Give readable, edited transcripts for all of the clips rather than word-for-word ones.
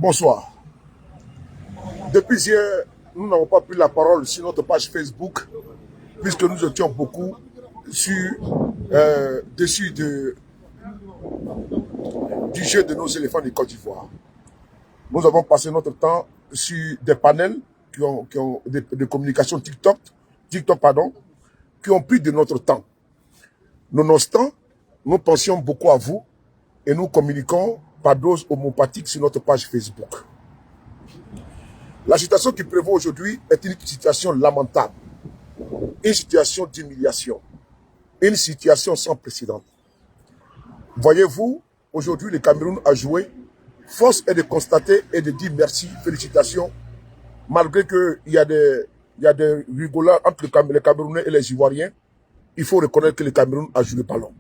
Bonsoir. Depuis hier, nous n'avons pas pris la parole sur notre page Facebook, puisque nous étions beaucoup dessus du jeu de nos éléphants de Côte d'Ivoire. Nous avons passé notre temps sur des panels qui ont de communication TikTok, qui ont pris de notre temps. Nonobstant, nous pensions beaucoup à vous et nous communiquons par dose homopathique sur notre page Facebook. La situation qui prévaut aujourd'hui est une situation lamentable, une situation d'humiliation, une situation sans précédent. Voyez-vous, aujourd'hui le Cameroun a joué. Force est de constater et de dire merci, félicitations, malgré qu'il y a des rigolades entre les Camerounais et les Ivoiriens. Il faut reconnaître que le Cameroun a joué le ballon.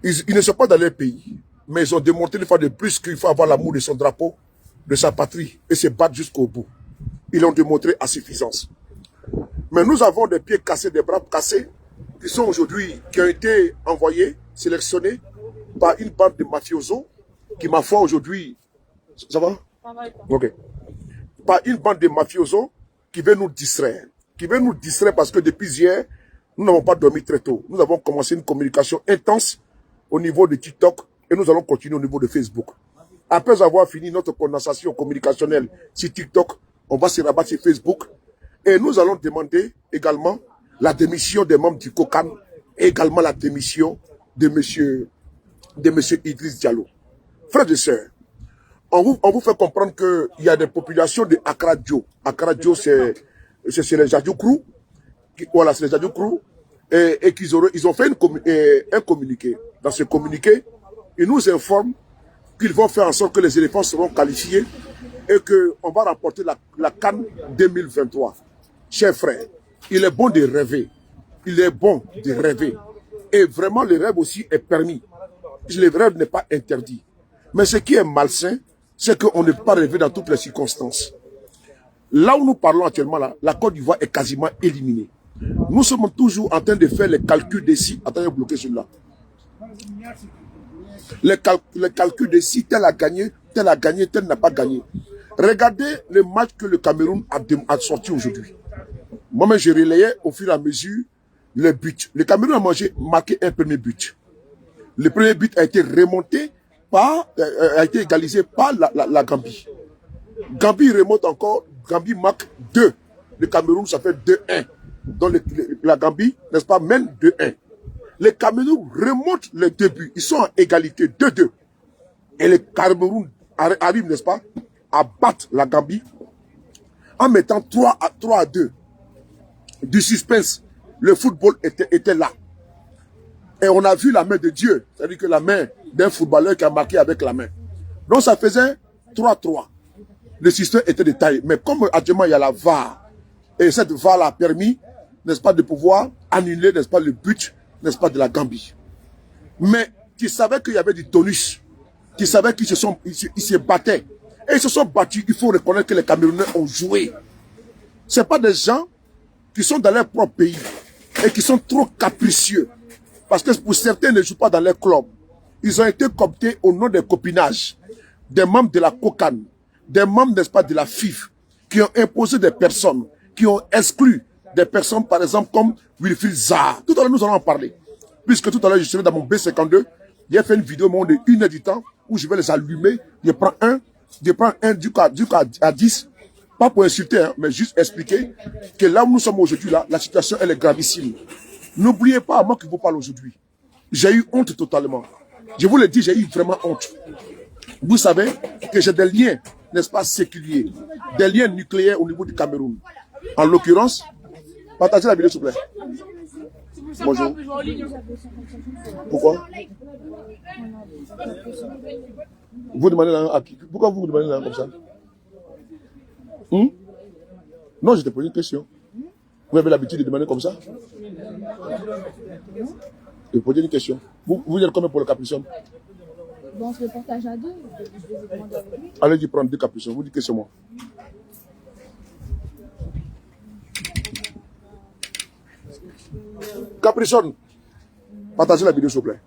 Ils ne sont pas dans leur pays, mais ils ont démontré une fois de plus qu'il faut avoir l'amour de son drapeau, de sa patrie, et se battre jusqu'au bout. Ils l'ont démontré à suffisance. Mais nous avons des pieds cassés, des bras cassés, qui ont été envoyés, sélectionnés par une bande de mafiosos, qui, ma foi, aujourd'hui, ça va? Ok. Par une bande de mafiosos qui veut nous distraire. Qui veut nous distraire parce que depuis hier, nous n'avons pas dormi très tôt. Nous avons commencé une communication intense au niveau de TikTok et nous allons continuer au niveau de Facebook. Après avoir fini notre condensation communicationnelle sur TikTok, on va se rabattre sur Facebook et nous allons demander également la démission des membres du COCAN et également la démission de monsieur Idriss Diallo. Frères et sœurs, on vous fait comprendre qu'il y a des populations de Accra Dio. Accra Dio, c'est les Jadjoukrou. Voilà, c'est les Jadjoukrou. Et ils ont fait un communiqué. Dans ce communiqué, ils nous informent qu'ils vont faire en sorte que les éléphants seront qualifiés et qu'on va remporter la CAN 2023. Chers frères, il est bon de rêver. Il est bon de rêver. Et vraiment, le rêve aussi est permis. Le rêve n'est pas interdit. Mais ce qui est malsain, c'est qu'on ne peut pas rêver dans toutes les circonstances. Là où nous parlons actuellement, là, la Côte d'Ivoire est quasiment éliminée. Nous sommes toujours en train de faire les calculs des si. Attendez, bloquez celui-là. Les calculs des si, tel a gagné, tel n'a pas gagné. Regardez le match que le Cameroun a sorti aujourd'hui. Moi-même, j'ai relayé au fur et à mesure les buts. Le Cameroun a marqué un premier but. Le premier but a été remonté a été égalisé par la Gambie. Gambie remonte encore, Gambie marque 2. Le Cameroun, ça fait 2-1. Donc la Gambie, n'est-ce pas, mène 2-1. Le Cameroun remonte les deux buts. Ils sont en égalité 2-2. Et le Cameroun arrive, n'est-ce pas, à battre la Gambie en mettant 3-2. Du suspense. Le football était là. Et on a vu la main de Dieu, c'est-à-dire que la main d'un footballeur qui a marqué avec la main. Donc ça faisait 3-3. Le système était de taille. Mais comme actuellement il y a la VAR, et cette VAR a permis, n'est-ce pas, de pouvoir annuler, n'est-ce pas, le but, n'est-ce pas, de la Gambie. Mais qui savaient qu'il y avait du tonus, qui savaient qu'ils se battaient. Et ils se sont battus, il faut reconnaître que les Camerounais ont joué. Ce pas des gens qui sont dans leur propre pays et qui sont trop capricieux. Parce que pour certains ne jouent pas dans leur club. Ils ont été cooptés au nom des copinages, des membres de la COCAN, des membres, n'est-ce pas, de la FIF, qui ont imposé des personnes, qui ont exclu des personnes, par exemple, comme Wilfried Zaha. Tout à l'heure, nous allons en parler. Puisque tout à l'heure, je serai dans mon B52, j'ai fait une vidéo de 1 heure du temps, où je vais les allumer, je prends un du cas à 10, pas pour insulter, hein, mais juste expliquer que là où nous sommes aujourd'hui, là, la situation, elle est gravissime. N'oubliez pas, à moi qui vous parle aujourd'hui, j'ai eu honte totalement. Je vous le dis, j'ai eu vraiment honte. Vous savez que j'ai des liens, n'est-ce pas, séculiers, des liens nucléaires au niveau du Cameroun. En l'occurrence, partagez la vidéo s'il vous plaît. Bonjour. Pourquoi? Vous demandez à qui? Pourquoi vous demandez là comme ça? Non, je te pose une question. Vous avez l'habitude de demander comme ça? Je poser une question. Vous êtes combien pour le capuchon? Bon, on se le partage à deux. Allez-y prendre 2 capuchons. Vous dites que c'est moi. Capricorne, partagez la vidéo s'il vous plaît.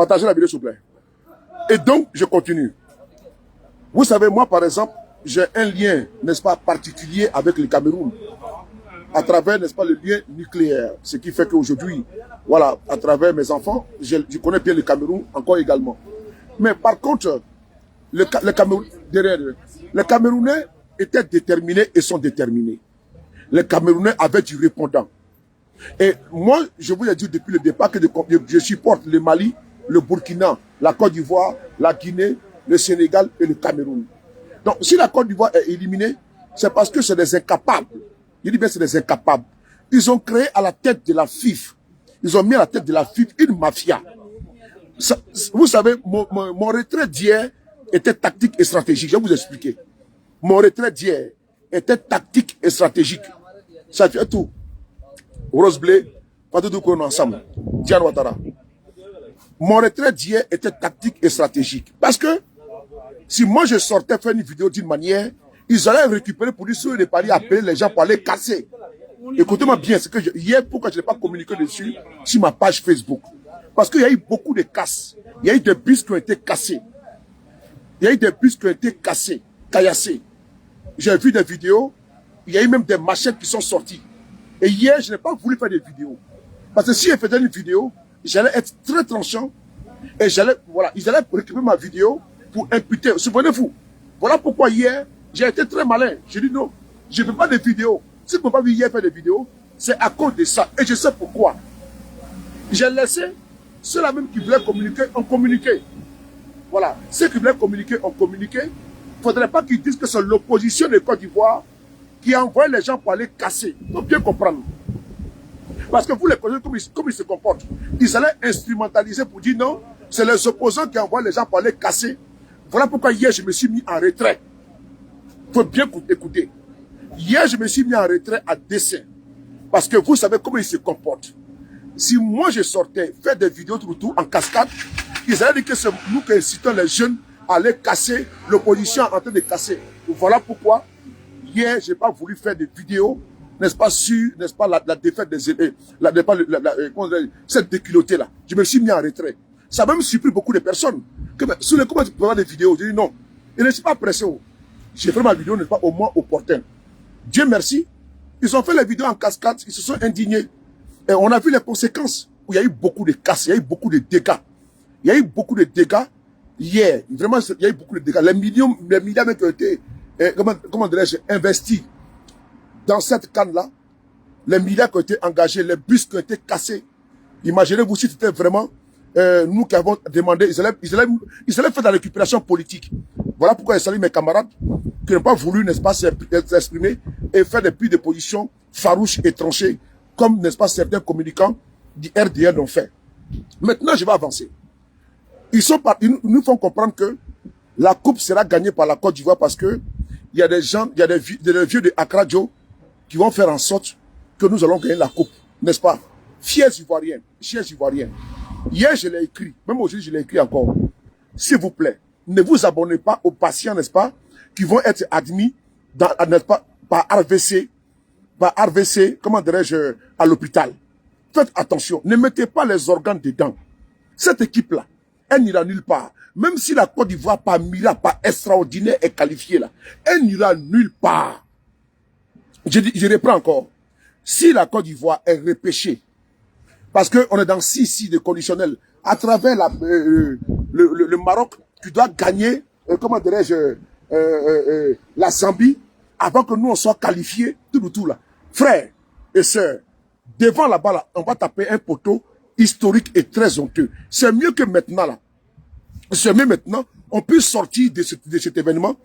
Partagez la vidéo, s'il vous plaît. Et donc, je continue. Vous savez, moi, par exemple, j'ai un lien, n'est-ce pas, particulier avec le Cameroun. À travers, n'est-ce pas, le lien nucléaire. Ce qui fait qu'aujourd'hui, voilà, à travers mes enfants, je connais bien le Cameroun encore également. Mais par contre, les Camerounais étaient déterminés et sont déterminés. Les Camerounais avaient du répondant. Et moi, je vous ai dit depuis le départ que je supporte le Mali, le Burkina, la Côte d'Ivoire, la Guinée, le Sénégal et le Cameroun. Donc, si la Côte d'Ivoire est éliminée, c'est parce que c'est des incapables. Je dis bien c'est des incapables. Ils ont créé à la tête de la FIF, ils ont mis à la tête de la FIF une mafia. Ça, vous savez, mon retrait d'hier était tactique et stratégique. Je vais vous expliquer. Mon retrait d'hier était tactique et stratégique. Ça fait tout. Rose Blé, pas de tout qu'on est ensemble. Diane Ouattara. Mon retrait d'hier était tactique et stratégique. Parce que si moi je sortais faire une vidéo d'une manière, ils allaient récupérer pour dire sur les paris, appeler les gens pour aller casser. Écoutez-moi bien, c'est que hier, pourquoi je n'ai pas communiqué dessus sur ma page Facebook. Parce qu'il y a eu beaucoup de casses. Il y a eu des bus qui ont été cassés. Il y a eu des bus qui ont été cassés, caillassés. J'ai vu des vidéos, il y a eu même des machettes qui sont sorties. Et hier, je n'ai pas voulu faire des vidéos. Parce que si je faisais une vidéo, j'allais être très tranchant. Et j'allais, voilà, ils allaient récupérer ma vidéo pour imputer. Souvenez-vous. Voilà pourquoi hier, j'ai été très malin. J'ai dit non, je ne fais pas de vidéos. Si je ne peux pas hier faire des vidéos, c'est à cause de ça. Et je sais pourquoi. J'ai laissé ceux-là même qui voulaient communiquer, ont communiqué. Voilà. Ceux qui voulaient communiquer, ont communiqué. Il ne faudrait pas qu'ils disent que c'est l'opposition de Côte d'Ivoire qui a envoyé les gens pour aller casser. Il faut bien comprendre. Parce que vous les connaissez comme ils se comportent. Ils allaient instrumentaliser pour dire non, c'est les opposants qui envoient les gens pour aller casser. Voilà pourquoi hier je me suis mis en retrait. Il faut bien écouter. Hier je me suis mis en retrait à dessein. Parce que vous savez comment ils se comportent. Si moi je sortais faire des vidéos tout en cascade, ils allaient dire que c'est nous qui incitons les jeunes à aller casser, l'opposition en train de casser. Voilà pourquoi hier je n'ai pas voulu faire des vidéos, n'est-ce pas, sur, n'est-ce pas, la défaite des cette déculottée là. Je me suis mis en retrait. Ça a même surpris beaucoup de personnes. Sur les comment tu peux avoir des vidéos, je dis non. Et ne suis pas pressé. J'ai fait ma vidéo, n'est-ce pas, au moins opportun. Dieu merci. Ils ont fait les vidéos en cascade, ils se sont indignés. Et on a vu les conséquences, où il y a eu beaucoup de casses, il y a eu beaucoup de dégâts. Il y a eu beaucoup de dégâts hier. Vraiment, il y a eu beaucoup de dégâts. Les milliards qui ont été, comment dirais-je, investis dans cette canne-là, les milliards qui ont été engagés, les bus qui ont été cassés. Imaginez-vous si c'était vraiment nous qui avons demandé, ils allaient faire de la récupération politique. Voilà pourquoi je salue mes camarades qui n'ont pas voulu, n'est-ce pas, s'exprimer et faire des prises de position farouches et tranchées, comme, n'est-ce pas, certains communicants du RDR l'ont fait. Maintenant, je vais avancer. Ils nous font comprendre que la coupe sera gagnée par la Côte d'Ivoire parce que il y a des gens, il y a des vieux de Accra Joe qui vont faire en sorte que nous allons gagner la coupe, n'est-ce pas? Fiers Ivoiriens, chers Ivoiriens. Hier, je l'ai écrit, même aujourd'hui, je l'ai écrit encore. S'il vous plaît, ne vous abonnez pas aux patients, n'est-ce pas, qui vont être admis dans, n'est-ce pas, par RVC, comment dirais-je, à l'hôpital. Faites attention, ne mettez pas les organes dedans. Cette équipe-là, elle n'ira nulle part. Même si la Côte d'Ivoire, par miracle, par extraordinaire, est qualifiée là, elle n'ira nulle part. Je reprends encore. Si la Côte d'Ivoire est repêchée, parce qu'on est dans 6 de conditionnel, à travers le Maroc, tu dois gagner, comment dirais-je, la Zambie, avant que nous on soit qualifiés, tout là. Frères et sœurs, devant là-bas, là, on va taper un poteau historique et très honteux. C'est mieux que maintenant, là. C'est mieux maintenant, on peut sortir de cet événement,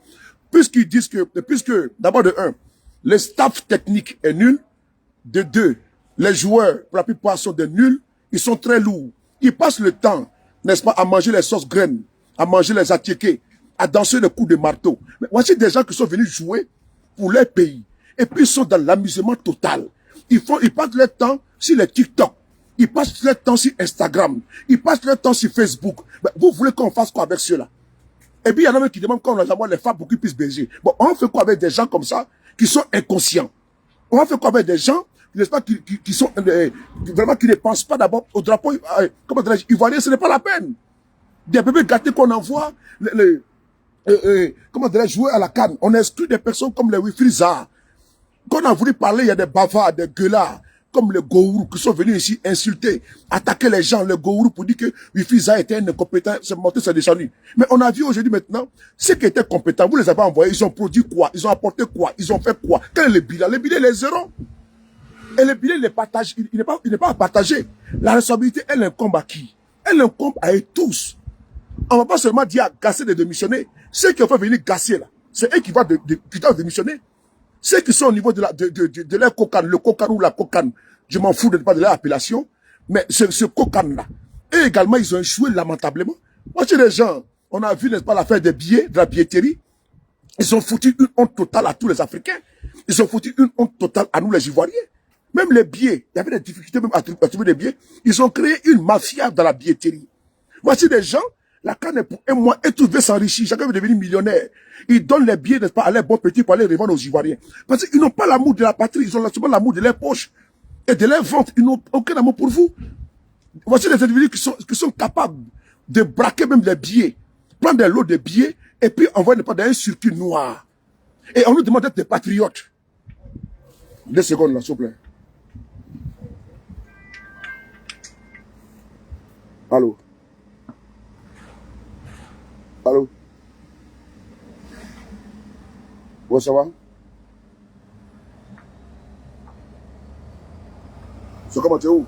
puisqu'ils disent que, puisque, d'abord de 1, le staff technique est nul, de 2, les joueurs, pour la plupart, sont des nuls, ils sont très lourds. Ils passent le temps, n'est-ce pas, à manger les sauces graines, à manger les atiékés, à danser le coup de marteau. Mais voici des gens qui sont venus jouer pour leur pays. Et puis ils sont dans l'amusement total. Ils passent leur temps sur les TikTok. Ils passent leur temps sur Instagram. Ils passent leur temps sur Facebook. Mais vous voulez qu'on fasse quoi avec ceux-là? Et puis il y en a même qui demandent quand on envoie les femmes pour qu'ils puissent baiser. Bon, on fait quoi avec des gens comme ça, qui sont inconscients? On fait quoi avec des gens, n'est-ce pas, qui sont vraiment, qui ne pensent pas d'abord au drapeau, comment dirais-je, ivoirien? Ce n'est pas la peine. Des bébés gâtés qu'on envoie, comment dirais-je, jouer à la canne. On exclut des personnes comme les Wifriza. Quand on a voulu parler, il y a des bavards, des gueulards, comme les Gourou, qui sont venus ici insulter, attaquer les gens, les Gourou, pour dire que Wifriza était un incompétent, c'est monté, c'est descendu. Mais on a vu aujourd'hui maintenant, ceux qui étaient compétents, vous les avez envoyés, ils ont produit quoi? Ils ont apporté quoi? Ils ont fait quoi? Quel est le bilan? Le bilan, il est zéro. Et le bilan, il n'est pas à partager. La responsabilité, elle incombe à qui? Elle incombe à eux tous. On ne va pas seulement dire à Gassé de démissionner. Ceux qui ont fait venir Gassé, là, c'est eux qui doivent démissionner. Ceux qui sont au niveau de leur cocan, le cocan ou la cocan, je m'en fous de pas de leur appellation, mais ce cocan-là, eux également, ils ont échoué lamentablement. Moi, chez les gens, on a vu, n'est-ce pas, l'affaire des billets, de la billetterie. Ils ont foutu une honte totale à tous les Africains. Ils ont foutu une honte totale à nous, les Ivoiriens. Même les billets, il y avait des difficultés même à trouver des billets. Ils ont créé une mafia dans la billetterie. Voici des gens, la canne est pour un mois, et tout veut s'enrichir. Chacun veut devenir millionnaire. Ils donnent les billets, n'est-ce pas, à leurs bons petits pour aller revendre aux Ivoiriens. Parce qu'ils n'ont pas l'amour de la patrie, ils ont seulement l'amour de leurs poches et de leurs ventes. Ils n'ont aucun amour pour vous. Voici des individus qui sont capables de braquer même les billets, prendre des lots de billets, et puis envoyer dans un circuit noir. Et on nous demande d'être des patriotes. 2 secondes là, s'il vous plaît. Allô? Allô? Ouais, ça va? C'est comment, tu es où?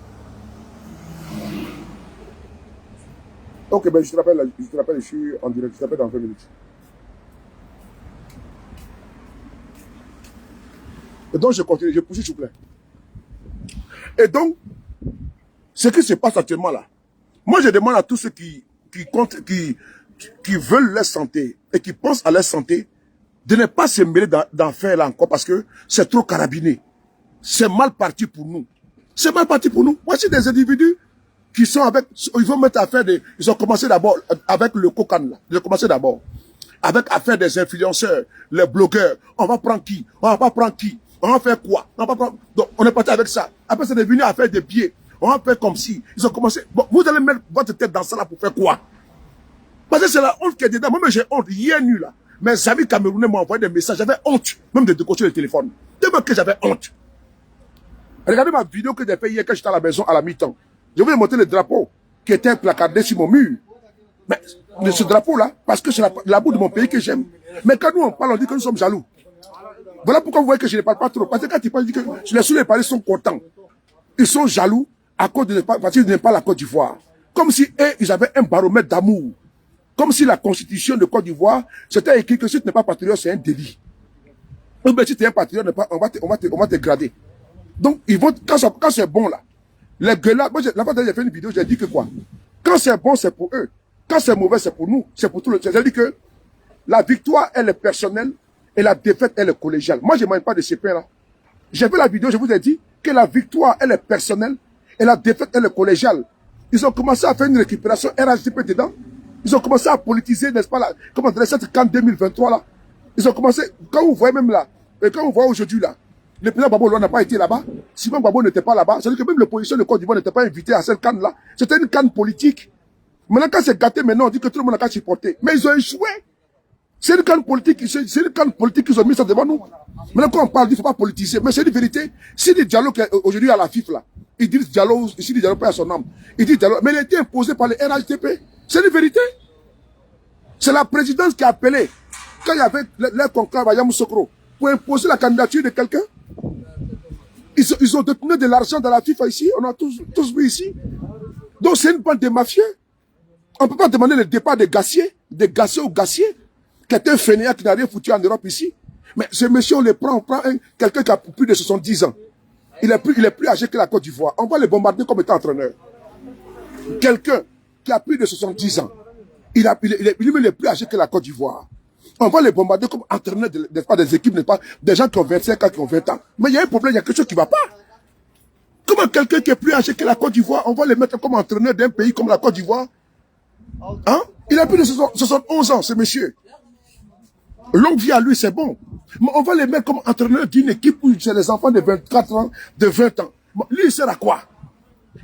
Ok, ben je te rappelle, je suis en direct, je te rappelle dans 20 minutes. Et donc je continue, je poursuis s'il vous plaît. Et donc, ce qui se passe actuellement là, moi je demande à tous ceux qui veulent leur santé et qui pensent à leur santé, de ne pas se mêler d'en faire là encore parce que c'est trop carabiné. C'est mal parti pour nous. C'est mal parti pour nous. Voici des individus qui sont avec, ils vont mettre à faire des, ils ont commencé d'abord avec le cocan là. Ils ont commencé d'abord avec à faire des influenceurs, les blogueurs. On va prendre qui? On va pas prendre qui? On va faire quoi? On va pas prendre. Donc on est parti avec ça. Après c'est devenu à faire des billets. On va faire comme si ils ont commencé. Bon, vous allez mettre votre tête dans ça là pour faire quoi? Parce que c'est la honte qui est dedans. Moi j'ai honte. Hier nuit là, mes amis camerounais m'ont envoyé des messages. J'avais honte même de décocher le téléphone. Tellement que j'avais honte. Regardez ma vidéo que j'ai fait hier quand j'étais à la maison à la mi-temps. Je vais vous montrer le drapeau qui était placardé sur mon mur. Mais ce drapeau-là, parce que c'est la boue de mon pays que j'aime. Mais quand nous on parle, on dit que nous sommes jaloux. Voilà pourquoi vous voyez que je ne parle pas trop. Parce que quand ils parlent, je dis que les Sous-les-Parlés sont contents. Ils sont jaloux à cause de parce qu'ils n'aiment pas la Côte d'Ivoire. Comme si eux, ils avaient un baromètre d'amour. Comme si la constitution de Côte d'Ivoire, c'était écrit que si tu n'es pas patriote, c'est un délit. Ou bien si tu es un patriote, on va te grader. Donc, ils vont, quand c'est bon là, les gueulards, moi, la fois dernière, j'ai fait une vidéo, j'ai dit que quoi? Quand c'est bon, c'est pour eux. Quand c'est mauvais, c'est pour nous. C'est pour tout le. J'ai dit que la victoire, elle est personnelle et la défaite, elle est collégiale. Moi, je ne mange pas de ces pains là. J'ai fait la vidéo, je vous ai dit que la victoire, elle est personnelle et la défaite, elle est collégiale. Ils ont commencé à faire une récupération RHDP dedans. Ils ont commencé à politiser, n'est-ce pas, là, comment dire, cette CAN 2023 là. Ils ont commencé, quand vous voyez même là, et quand vous voyez aujourd'hui là, le président Gbagbo n'a pas été là-bas. Simon Gbagbo n'était pas là-bas. C'est-à-dire que même l'opposition de Côte d'Ivoire n'était pas invitée à cette canne-là. C'était une canne politique. Maintenant, quand c'est gâté, maintenant, on dit que tout le monde a qu'à supporter. Mais ils ont échoué. C'est une canne politique. C'est une canne politique qu'ils ont mis ça devant nous. Maintenant, quand on parle, il ne faut pas politiser. Mais c'est une vérité. Si le dialogue aujourd'hui à la FIF, là, il dit dialogue, si le dialogue pas à son âme, il dit dialogue. Mais il a été imposé par les RHDP. C'est une vérité. C'est la présidence qui a appelé, quand il y avait leur conclave à Yamoussoukro, pour imposer la candidature de quelqu'un. Ils ont détenu de l'argent dans la FIFA ici. On a tous vu ici. Donc c'est une bande de mafieux. On ne peut pas demander le départ des gassiers ou gassiers, qui est un fainéant qui n'a rien foutu en Europe ici. Mais ce monsieur, on prend quelqu'un qui a plus de 70 ans. Il est plus âgé que la Côte d'Ivoire. On va le bombarder comme étant entraîneur. Quelqu'un qui a plus de 70 ans. Il est plus âgé que la Côte d'Ivoire. On va les bombarder comme entraîneurs des équipes, n'est-ce pas, des gens qui ont 25 ans, qui ont 20 ans. Mais il y a un problème, il y a quelque chose qui ne va pas. Comment quelqu'un qui est plus âgé que la Côte d'Ivoire, on va le mettre comme entraîneur d'un pays comme la Côte d'Ivoire? Hein? Il a plus de 71 ans, ce monsieur. Longue vie à lui, c'est bon. Mais on va le mettre comme entraîneur d'une équipe où c'est les enfants de 24 ans, de 20 ans. Lui, il sert à quoi?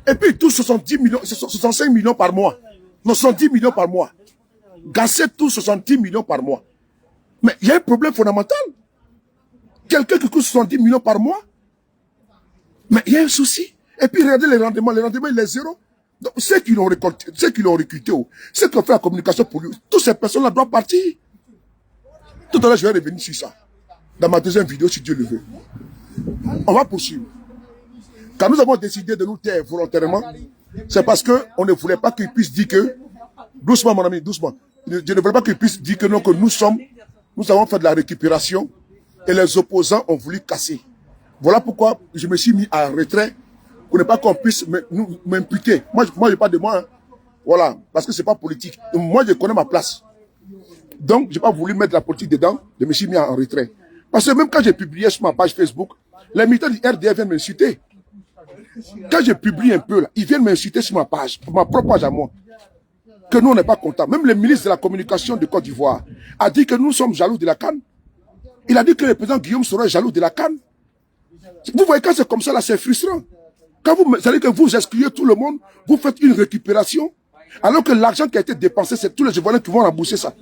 Et puis, il touche 70 millions, 65 millions par mois. nos 70 millions par mois. Gasser tous 70 millions par mois. Mais il y a un problème fondamental. Quelqu'un qui coûte 70 millions par mois, mais il y a un souci. Et puis regardez les rendements il est zéro. Donc ceux qui l'ont récolté, ceux qui l'ont recruté, ceux qui ont fait la communication pour lui, toutes ces personnes-là doivent partir. Tout à l'heure, je vais revenir sur ça. Dans ma deuxième vidéo, si Dieu le veut. On va poursuivre. Quand nous avons décidé de nous taire volontairement, c'est parce qu'on ne voulait pas qu'ils puissent dire que, doucement mon ami, doucement, je ne voulais pas qu'ils puissent dire que non, que nous avons fait de la récupération et les opposants ont voulu casser. Voilà pourquoi je me suis mis en retrait pour ne pas qu'on puisse m'imputer. Moi, je parle de moi, hein. Voilà, parce que c'est pas politique. Moi, je connais ma place. Donc, je n'ai pas voulu mettre la politique dedans, je me suis mis en retrait. Parce que même quand j'ai publié sur ma page Facebook, les militants du RDF viennent m'insulter. Quand je publie un peu, là, ils viennent m'insulter sur ma page, ma propre page à moi. Que nous, on n'est pas contents. Même le ministre de la Communication de Côte d'Ivoire a dit que nous sommes jaloux de la CAN. Il a dit que le président Guillaume Soro est jaloux de la CAN. Vous voyez, quand c'est comme ça, là, c'est frustrant. Quand vous, ça veut dire que vous excluez tout le monde, vous faites une récupération, alors que l'argent qui a été dépensé, c'est tous les Ivoiriens qui vont rembourser ça.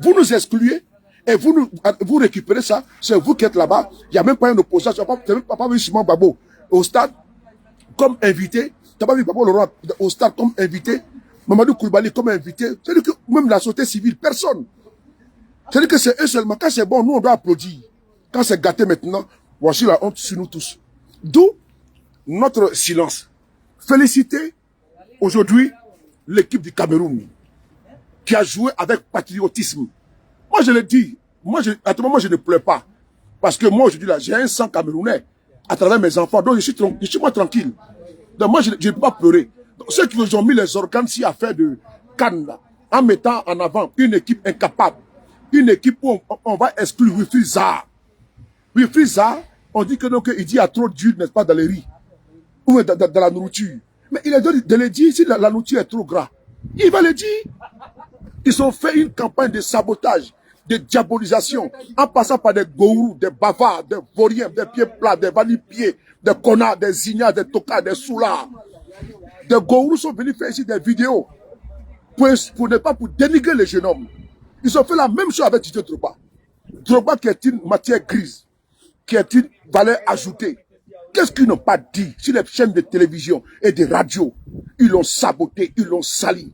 Vous nous excluez, et vous récupérez ça, c'est vous qui êtes là-bas. Il n'y a même pas un opposant, tu n'as même pas vu Simon Babo au stade comme invité. Tu n'as pas vu Babo Laurent au stade comme invité. Mamadou Koulibaly comme invité. C'est-à-dire que même la société civile, personne. C'est-à-dire que c'est eux seulement. Quand c'est bon, nous on doit applaudir. Quand c'est gâté maintenant, voici la honte sur nous tous. D'où notre silence. Féliciter aujourd'hui l'équipe du Cameroun qui a joué avec patriotisme. Moi je le dis, à tout moment je ne pleure pas. Parce que moi aujourd'hui là, j'ai un sang camerounais à travers mes enfants. Donc je suis moi tranquille. Donc moi je ne peux pas pleurer. Donc, ceux qui nous ont mis les organes si à faire de Cannes en mettant en avant une équipe incapable. Une équipe où on va exclure Wilfried Zaha. Wilfried Zaha, on dit que non, qu'il dit il y a trop d'huile, n'est-ce pas, dans les riz. Ou dans la nourriture. Mais il a dit de le dire si la nourriture est trop gras. Il va le dire. Ils ont fait une campagne de sabotage, de diabolisation, en passant par des gourous, des bavards, des vauriens, des pieds plats, des valipiers, des connards, des ignares, des tocards, des soulards. Des gourous sont venus faire ici des vidéos pour ne pas pour dénigrer les jeunes hommes. Ils ont fait la même chose avec Didier Drogba. Drogba qui est une matière grise, qui est une valeur ajoutée. Qu'est-ce qu'ils n'ont pas dit sur les chaînes de télévision et de radio? Ils l'ont saboté, ils l'ont sali.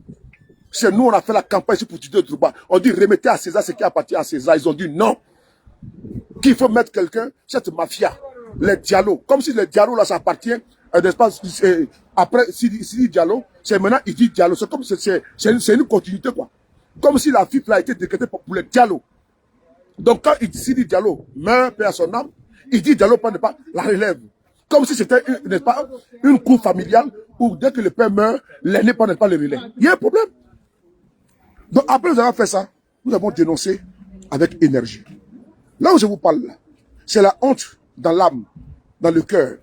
C'est nous, on a fait la campagne pour Didier Drogba. On dit remettez à César ce qui appartient à César. Ils ont dit non. Qu'il faut mettre quelqu'un, cette mafia, les Diallo. Comme si les Diallo là, ça appartient, n'est-ce pas, après Sidi Diallo, c'est maintenant il dit Diallo. C'est comme c'est une continuité quoi. Comme si la FIP là a été décrétée pour les Diallo. Donc quand il dit Diallo meurt, paix à son âme, il dit Diallo pas la relève. Comme si c'était, n'est-ce pas, une cour familiale où dès que le père meurt, l'aîné n'est pas le relais. Il y a un problème. Donc après nous avons fait ça, nous avons dénoncé avec énergie. Là où je vous parle, c'est la honte dans l'âme, dans le cœur,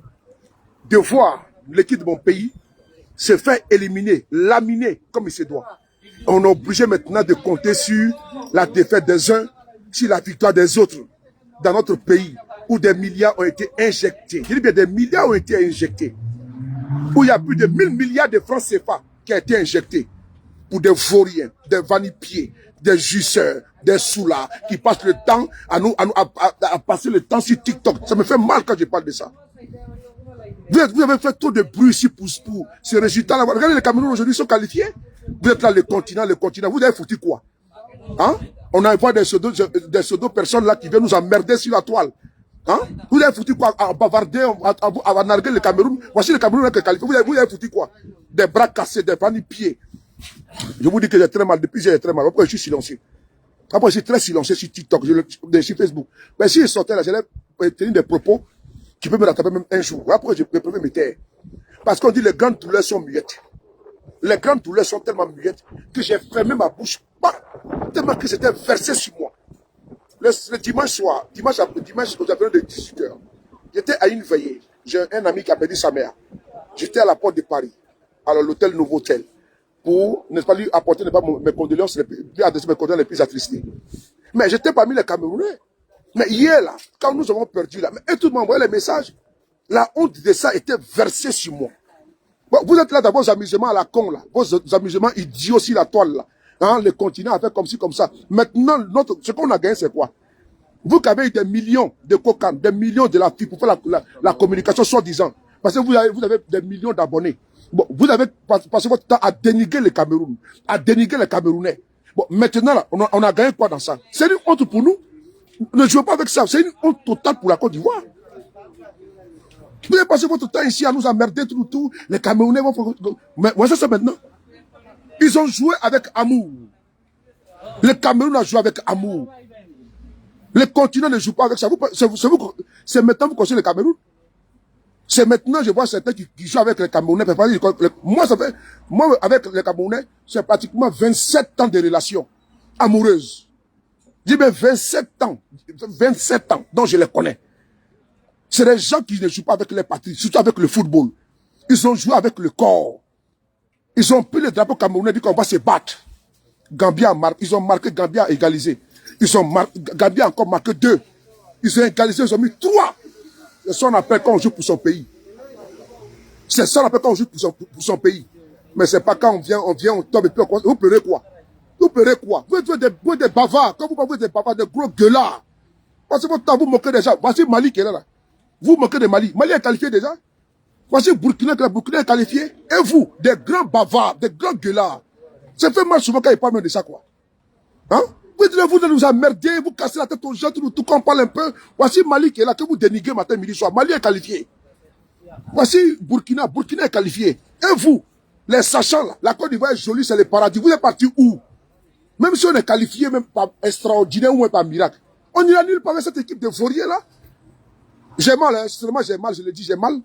de voir l'équipe de mon pays se faire éliminer, laminer comme il se doit. On est obligé maintenant de compter sur la défaite des uns, sur la victoire des autres dans notre pays, où des milliards ont été injectés. Je dis bien des milliards ont été injectés. Où il y a plus de 1000 milliards de francs CFA qui ont été injectés pour des vauriens, des vanipiers, des jusseurs, des soulards qui passent le temps à passer le temps sur TikTok. Ça me fait mal quand je parle de ça. Vous avez fait trop de bruit ici pour ce résultat-là. Regardez, les Camerounais aujourd'hui sont qualifiés. Vous êtes là, le continent. Vous avez foutu quoi? Hein? On envoie des pseudo-personnes là qui viennent nous emmerder sur la toile. Hein? Vous avez foutu quoi? À bavarder, à narguer le Cameroun. Voici le Cameroun qui est qualifié. Vous avez foutu quoi? Des bras cassés, des pieds. Je vous dis que j'ai très mal. Depuis, j'ai très mal. Après, je suis silencieux. Après, je suis très silencieux sur TikTok, sur Facebook. Mais si je sortais là, j'allais tenir des propos qui peuvent me rattraper même un jour. Après, je préfère me taire. Parce qu'on dit les grandes douleurs sont muettes. Les grandes douleurs sont tellement muettes que j'ai fermé ma bouche. Tellement que c'était versé sur moi. Le dimanche soir, dimanche aux environs de 18h, j'étais à une veillée. J'ai un ami qui a perdu sa mère. J'étais à la porte de Paris, alors l'hôtel Novotel, pour, n'est-ce pas, lui apporter mes condoléances, lui adresser mes condoléances les plus attristés. Mais j'étais parmi les Camerounais. Mais hier, là, quand nous avons perdu, là, mais tout le monde envoyé les messages, la honte de ça était versée sur moi. Bon, vous êtes là dans vos amusements à la con, là. Vos amusements idiots sur la toile, là. Hein, le continent a fait comme ci, comme ça. Maintenant, ce qu'on a gagné, c'est quoi? Vous qui avez eu des millions de cocaïne, des millions de la fille pour faire la communication soi-disant. Parce que vous avez des millions d'abonnés. Bon, vous avez passé votre temps à dénigrer le Cameroun, à dénigrer les Camerounais. Bon, maintenant, là, on a gagné quoi dans ça? C'est une honte pour nous. Ne jouez pas avec ça. C'est une honte totale pour la Côte d'Ivoire. Vous avez passé votre temps ici à nous emmerder tout. Les Camerounais vont faire... Mais ouais, ça c'est maintenant. Ils ont joué avec amour. Le Cameroun a joué avec amour. Le continent ne joue pas avec ça. C'est maintenant que vous connaissez le Cameroun. C'est maintenant, je vois certains qui jouent avec les Camerounais. Moi, avec les Camerounais, c'est pratiquement 27 ans de relation amoureuse. Je dis bien 27 ans. 27 ans, dont je les connais. C'est des gens qui ne jouent pas avec les partis, surtout avec le football. Ils ont joué avec le corps. Ils ont pris le drapeau camerounais, dit qu'on va se battre. Gambia a marqué, ils ont marqué, Gambia a égalisé. Gambia a encore marqué 2. Ils ont égalisé, ils ont mis 3. C'est ça qu'on appelle quand on joue pour son pays. C'est ça qu'on appelle quand on joue pour son pays. Mais c'est pas quand on vient, on tombe et puis vous pleurez quoi? Vous pleurez quoi? Vous êtes des bavards. Quand vous parlez des bavards, des gros gueulards. Parce que votre temps, vous moquez déjà. Voici Mali qui est là. Vous moquez de Mali. Mali est qualifié déjà. Voici Burkina est qualifié. Et vous, des grands bavards, des grands gueulards. Ça fait mal souvent quand ils parlent même de ça, quoi. Hein? Vous nous emmerder, vous cassez la tête aux gens, tout qu'on parle un peu. Voici Mali qui est là, que vous dénigrez matin, midi, soir. Mali est qualifié. Voici Burkina est qualifié. Et vous, les sachants là, la Côte d'Ivoire est jolie, c'est le paradis. Vous êtes partis où? Même si on est qualifié, même pas extraordinaire ou même pas miracle. On ira nulle part avec cette équipe de vauriers là. J'ai mal, hein, seulement j'ai mal, je le dis, j'ai mal.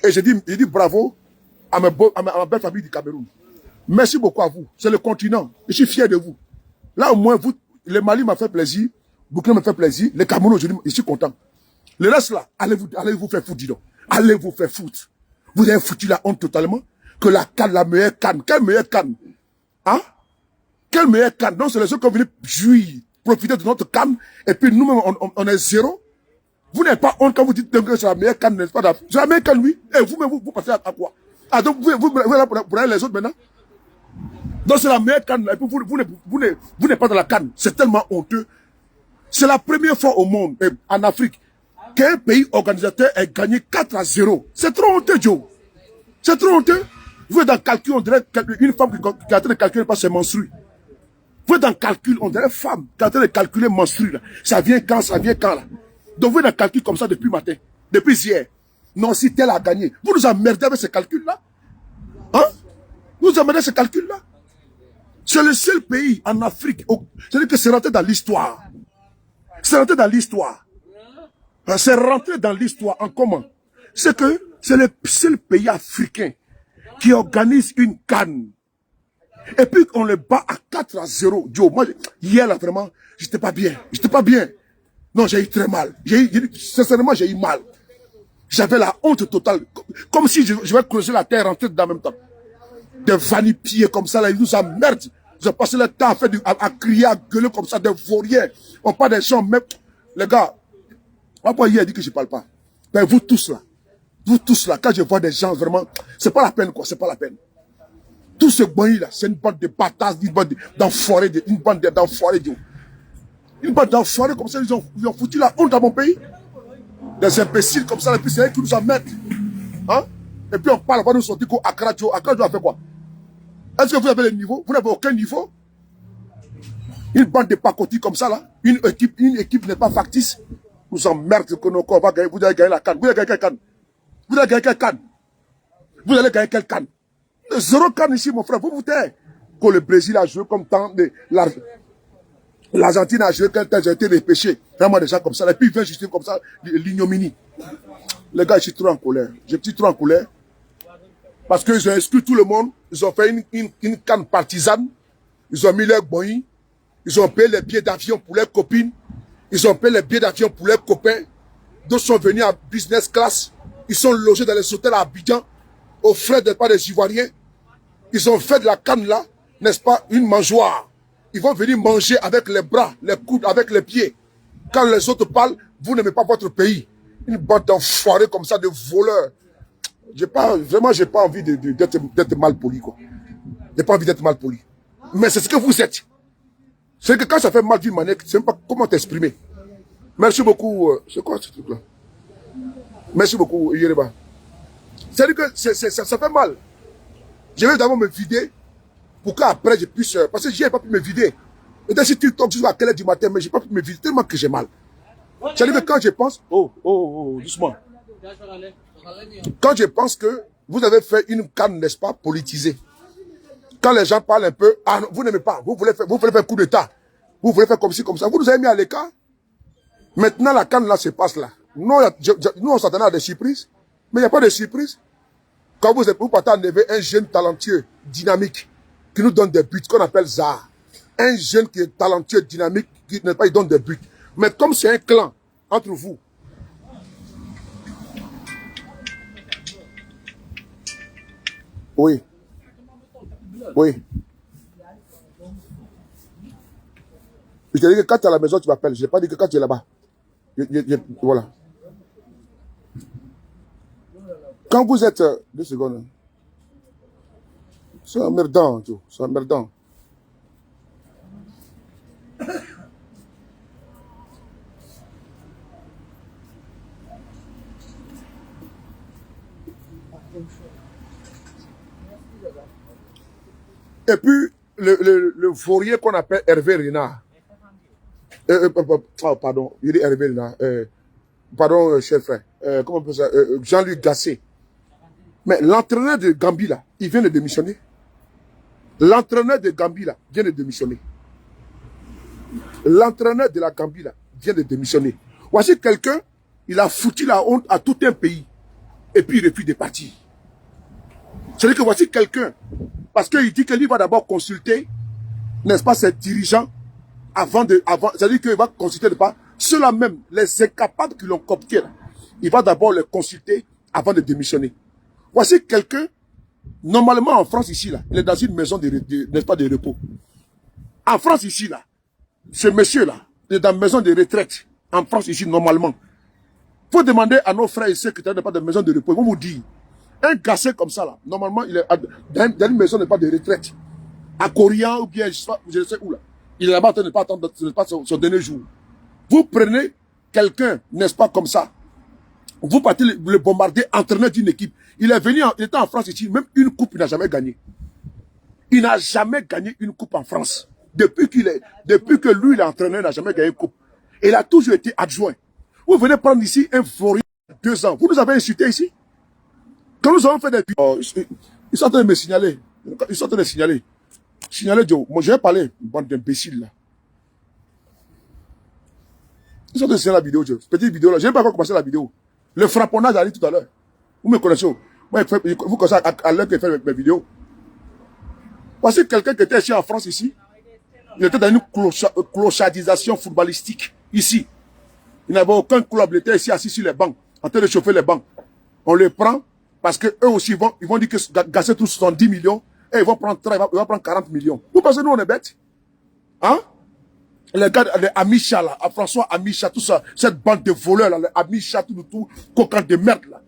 Et je dis bravo à ma belle famille du Cameroun. Merci beaucoup à vous. C'est le continent. Je suis fier de vous. Là, au moins, vous, le Mali m'a fait plaisir. Burkina m'a fait plaisir. Le Cameroun, je suis content. Le reste là, allez vous faire foutre, dis donc. Allez vous faire foutre. Vous avez foutu la honte totalement. Que la canne, la meilleure canne. Quelle meilleure canne? Hein? Quelle meilleure canne? Donc, c'est les gens qui ont venu jouir, profiter de notre canne. Et puis, nous-mêmes, on est zéro. Vous n'avez pas honte quand vous dites que c'est la meilleure canne, n'est-ce pas? C'est la meilleure canne, oui. Et vous-même, vous passez à quoi? Ah, donc, vous là pour aller les autres maintenant? Donc, c'est la meilleure canne. Et puis, vous n'êtes pas dans la canne. C'est tellement honteux. C'est la première fois au monde, en Afrique, qu'un pays organisateur ait gagné 4-0. C'est trop honteux, Joe. C'est trop honteux. Vous êtes dans le calcul, on dirait une femme qui est en train de calculer pas ses menstrues. Vous êtes dans le calcul, on dirait une femme qui est en train de calculer menstrues. Là. Ça vient quand là. Donc vous êtes dans le calcul comme ça depuis matin, depuis hier. Non, si tel a gagné. Vous nous emmerdez avec ces calculs-là. Hein? Vous nous emmerdez avec ces calculs-là. C'est le seul pays en Afrique. C'est-à-dire que c'est rentré dans l'histoire. C'est rentré dans l'histoire. C'est rentré dans l'histoire en comment? C'est que c'est le seul pays africain qui organise une CAN. Et puis on le bat à 4-0. Joe, moi, hier là vraiment, j'étais pas bien. J'étais pas bien. Non, j'ai eu très mal. Sincèrement, j'ai eu mal. J'avais la honte totale. Comme si je vais creuser la terre, rentrer dedans en même temps. Des vanipiers comme ça, là, ils nous emmerdent. Ils ont passé le temps à crier, à gueuler comme ça, des vauriens. On parle des gens, même, les gars, moi, hier, il dit que je parle pas. Ben, vous tous là, quand je vois des gens vraiment, c'est pas la peine, quoi, c'est pas la peine. Tout ce boy là, c'est une bande de bâtards, une bande d'enfoirés, une bande d'enfoirés, une bande d'enfoirés comme ça, ils ont foutu la honte dans mon pays. Des imbéciles comme ça, et puis c'est eux qui nous emmerdent. Hein? Et puis on parle, on va nous sortir qu'Accra Joe a fait quoi? Est-ce que vous avez le niveau? Vous n'avez aucun niveau? Une bande de pacotis comme ça là, une équipe n'est pas factice. Nous emmerdons que nos corps va gagner. Vous allez gagner la canne. Vous allez gagner quelle canne? Vous allez gagner quelle canne? Vous allez gagner quelle canne? 0 canne ici, mon frère. Vous taisez. Quand le Brésil a joué comme tant, l'Argentine a joué quand j'ai été repêché. Vraiment des gens comme ça. Et puis ils viennent justifier comme ça l'ignominie. Les gars, je suis trop en colère. Je suis trop en colère. Parce qu'ils ont exclu tout le monde. Ils ont fait une canne partisane. Ils ont mis leurs boys. Ils ont payé les billets d'avion pour leurs copines. Ils ont payé les billets d'avion pour leurs copains. D'autres sont venus en business class. Ils sont logés dans les hôtels à Abidjan, aux frais de pas des Ivoiriens. Ils ont fait de la canne là, n'est-ce pas, une mangeoire. Ils vont venir manger avec les bras, les coudes, avec les pieds. Quand les autres parlent, vous n'aimez pas votre pays. Une bande d'enfoirés comme ça, de voleurs. Vraiment, j'ai pas envie d'être mal poli, quoi. J'ai pas envie d'être mal poli. Mais c'est ce que vous êtes. C'est que quand ça fait mal d'une manière, tu ne sais même pas comment t'exprimer. Merci beaucoup. C'est quoi ce truc-là? Merci beaucoup, Yereba. C'est-à-dire que ça fait mal. Je vais d'abord me vider pour qu'après je puisse... Parce que je n'ai pas pu me vider. Et si TikTok jusqu'à quelle heure du matin, mais je n'ai pas pu me vider tellement que j'ai mal. C'est-à-dire que quand je pense... Oh, doucement. Quand je pense que vous avez fait une canne, n'est-ce pas, politisée. Quand les gens parlent un peu, ah non, vous n'aimez pas, vous voulez faire coup d'État. Vous voulez faire comme ci, comme ça. Vous nous avez mis à l'écart. Maintenant, la canne là se passe là. Nous, on s'attendait à des surprises. Mais il n'y a pas de surprise. Quand vous partez enlever un jeune talentueux, dynamique, qui nous donne des buts, qu'on appelle Zahar. Un jeune qui est talentueux, dynamique, qui n'est pas, il donne des buts. Mais comme c'est un clan entre vous, oui. Oui. Je te dis que quand tu es à la maison, tu m'appelles. Je n'ai pas dit que quand tu es là-bas. Voilà. Quand vous êtes... 2 secondes. C'est emmerdant, tout. C'est emmerdant. Et puis, le vaurier qu'on appelle Hervé Renard. Oh, pardon, il dit Hervé Renard. Pardon, cher frère. Comment on peut ça? Jean-Luc Gassé. Mais l'entraîneur de Gambie, là, il vient de démissionner. L'entraîneur de Gambie, là, vient de démissionner. L'entraîneur de la Gambie, là, vient de démissionner. Voici quelqu'un, il a foutu la honte à tout un pays. Et puis il refuse de partir. C'est-à-dire que voici quelqu'un, parce qu'il dit que lui va d'abord consulter, n'est-ce pas, ses dirigeants, c'est-à-dire qu'il va consulter ceux-là même, les incapables qui l'ont coopté, là, il va d'abord les consulter avant de démissionner. Voici quelqu'un, normalement en France ici, là, il est dans une maison n'est-ce pas, de repos. En France ici, là, ce monsieur-là, il est dans une maison de retraite, en France ici, normalement. Il faut demander à nos frères et sœurs qui ne pas de maison de repos, ils vont vous dire, un Gassé comme ça, là, normalement, il est dans une maison pas de retraite. À Corian ou bien, je ne sais où, là. Il est là-bas en train de ne pas attendre son dernier jour. Vous prenez quelqu'un, n'est-ce pas, comme ça. Vous partez le bombarder, entraîneur d'une équipe. Il était en France ici, même une coupe, il n'a jamais gagné. Il n'a jamais gagné une coupe en France. Depuis que lui, il est entraîneur, il n'a jamais gagné une coupe. Il a toujours été adjoint. Vous venez prendre ici un vaurien de 2 ans. Vous nous avez insulté ici. Quand nous avons fait des vidéos, ils sont en train de me signaler. Ils sont en train de signaler. Signaler Joe. Moi, je vais parler, une bande d'imbéciles là. Ils sont en train de signaler la vidéo, Joe. Petite vidéo là. Je n'ai pas encore commencé la vidéo. Le frapponnage a dit tout à l'heure. Vous me connaissez. Moi, vous connaissez à l'heure que je fais mes vidéos. Voici quelqu'un qui était ici en France ici. Il était dans une clochardisation footballistique ici. Il n'avait aucun club. Il était ici assis sur les bancs, en train de chauffer les bancs. On le prend parce que eux aussi ils vont dire que Gassé tous 70 millions et ils vont prendre 40 millions. Vous pensez que nous on est bêtes? Hein? Les gars, les Amicha là, François Amicha, tout ça, cette bande de voleurs là, les Amicha, tout, coquins de merde là.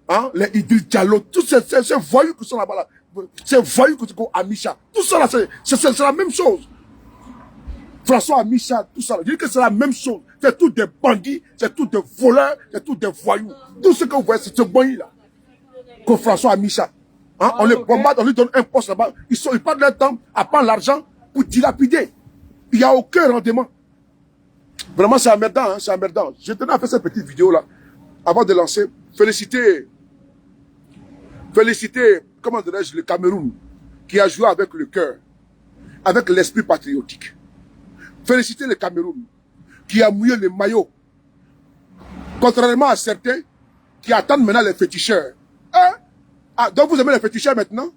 Hein? Les Idriss Diallo, tous ces voyous qui sont là-bas là. Ces voyous qui sont Amicha, tout ça là, c'est la même chose. François Amicha, tout ça, je dis que c'est la même chose. C'est tous des bandits, c'est tous des voleurs, c'est tous des voyous. Tout ce que vous voyez, c'est ce bandit là. Que François Amicha. Hein? On les bombarde, on lui donne un poste là-bas. Ils perdent leur temps à prendre l'argent pour dilapider. Il n'y a aucun rendement. Vraiment, c'est emmerdant, hein, c'est emmerdant. Je tenais à faire cette petite vidéo là, avant de lancer. Féliciter, comment dirais-je, le Cameroun, qui a joué avec le cœur, avec l'esprit patriotique. Féliciter le Cameroun, qui a mouillé le maillot. Contrairement à certains qui attendent maintenant les féticheurs. Hein? Ah, donc vous aimez les féticheurs maintenant?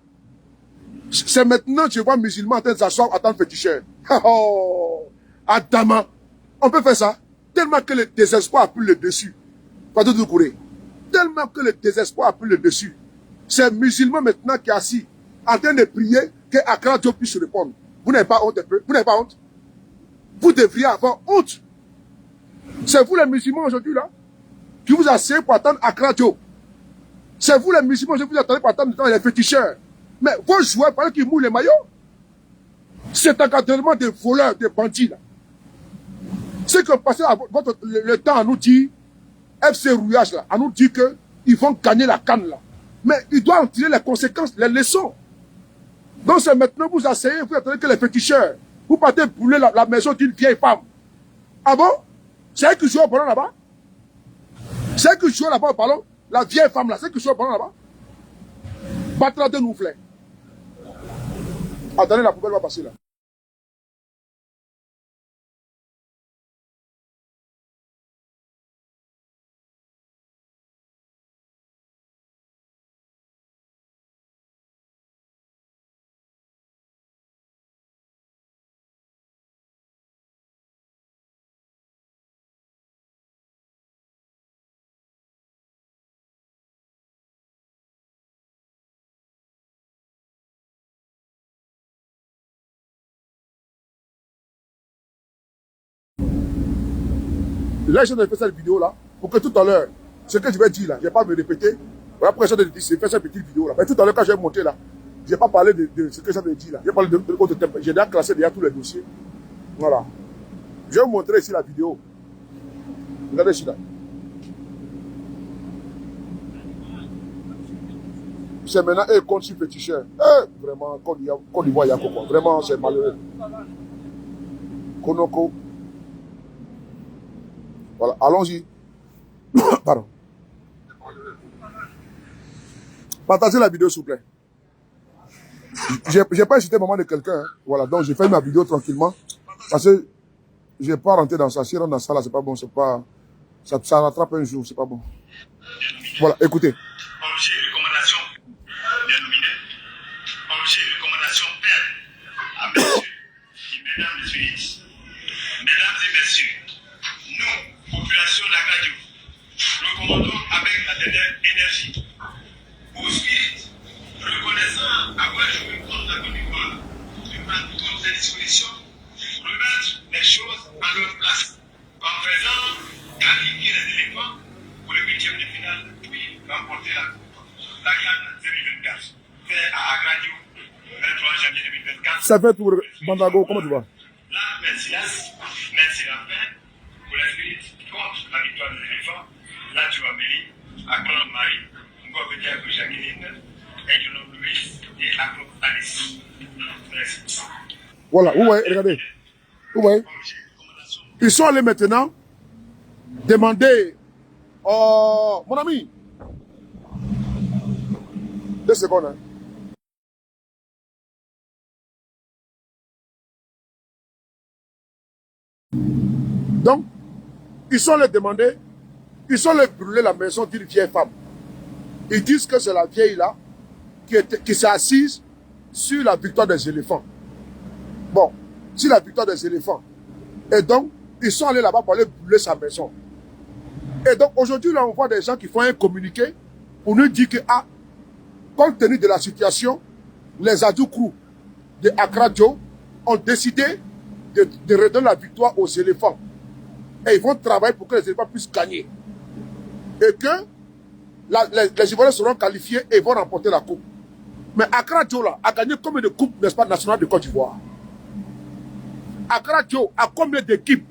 C'est maintenant que je vois musulmans en train de s'asseoir, attendre féticheurs. Oh, Adama, on peut faire ça. Tellement que le désespoir a pris le dessus. Tellement que le désespoir a pris le dessus. C'est musulman maintenant qui est assis, en train de prier, que Accra Diop puisse répondre. Vous n'avez pas honte un peu? Vous n'avez pas honte? Vous devriez avoir honte. C'est vous les musulmans aujourd'hui là, qui vous asseyez pour attendre Accra Diop. C'est vous les musulmans, je vous attendez par temps de temps, les féticheurs. Mais vos joueurs, pendant qu'ils mouillent les maillots, c'est encadrement des voleurs, des bandits. C'est que passez le temps à nous dire, FC Rouillage, là, à nous dire qu'ils vont gagner la canne. Là. Mais ils doivent en tirer les conséquences, les leçons. Donc c'est maintenant vous asseyez, vous attendez que les féticheurs, vous partez brûler la maison d'une vieille femme. Ah bon? C'est elle qui joue au ballon là-bas? C'est elle qui joue là-bas au ballon? La vieille femme là, c'est elle qui joue au ballon là-bas? Battra de nous, frère. Attendez, la poubelle va passer là. Là, je vais faire cette vidéo là, pour que tout à l'heure, ce que je vais dire là, je ne vais pas me répéter. Voilà pourquoi j'ai fait cette petite vidéo là. Mais tout à l'heure, quand je vais monter là, je n'ai pas parlé de ce que j'avais dit là. J'ai parlé de l'autre thème. J'ai déjà classé déjà tous les dossiers. Voilà. Je vais vous montrer ici la vidéo. Regardez ici là. C'est maintenant eux contre ce féticheur. Vraiment, Côte d'Ivoire, il y a quoi. Vraiment, c'est malheureux. Konoko. Voilà, allons-y. Pardon. Partagez la vidéo, s'il vous plaît. Je n'ai pas incité le moment de quelqu'un. Hein. Voilà, donc j'ai fait ma vidéo tranquillement. Parce que je n'ai pas rentré dans ça. Si je rentre dans ça, là, c'est pas bon. C'est pas, ça rattrape un jour, c'est pas bon. Voilà, écoutez. Objet et recommandation dénominé. Objet et recommandation père à messieurs et mesdames les ministres. Mesdames et messieurs, nous, population d'Agadio, recommandons avec la dernière énergie au spirit, reconnaissant avoir joué contre la Côte d'Ivoire, de prendre toutes les dispositions, remettre les choses à leur place, en faisant qualifier les éléphants pour le 8e de finale, puis remporter la Coupe. La CAN 2024, fait à Agadio, 23 janvier 2024. Ça fait pour Bandago, comment tu vas? Là, merci la fin pour la spirit contre la victoire des éléphants. Là, tu vas mêler Akron Marie, Ngobedia Jacqueline, Edjon Louis et Akron Alice. Merci. Voilà, vous voyez, regardez. Vous voyez? Ils sont allés maintenant demander. Oh, mon ami. 2 secondes. Hein. Donc, ils sont allés demander, ils sont allés brûler la maison d'une vieille femme. Ils disent que c'est la vieille là qui s'est assise sur la victoire des éléphants. Bon, sur la victoire des éléphants. Et donc, ils sont allés là-bas pour aller brûler sa maison. Et donc, aujourd'hui, là, on voit des gens qui font un communiqué pour nous dire que, ah, compte tenu de la situation, les Adoukrou de Accra Joe ont décidé de redonner la victoire aux éléphants. Et ils vont travailler pour que les éléphants puissent gagner. Et que les Ivoiriens seront qualifiés et vont remporter la coupe. Mais Accra Joe là, a gagné combien de coupes, n'est-ce pas, nationales de Côte d'Ivoire? Accra Joe a combien d'équipes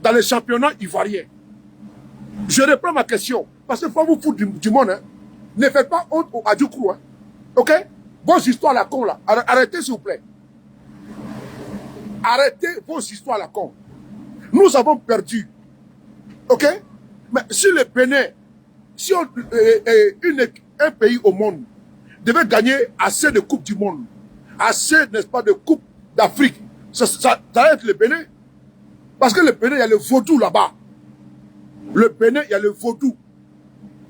dans les championnats ivoiriens? Je reprends ma question, parce qu'il faut vous foutre du monde. Hein. Ne faites pas honte aux Adoukrou. Hein. Ok? Vos histoires à la con là. Arrêtez s'il vous plaît. Arrêtez vos histoires à la con. Nous avons perdu. Ok? Mais si le Bénin, si un pays au monde devait gagner assez de coupes du monde, assez, n'est-ce pas, de coupes d'Afrique, ça va être le Bénin. Parce que le Bénin, il y a le vaudou là-bas. Le Bénin, il y a le vaudou.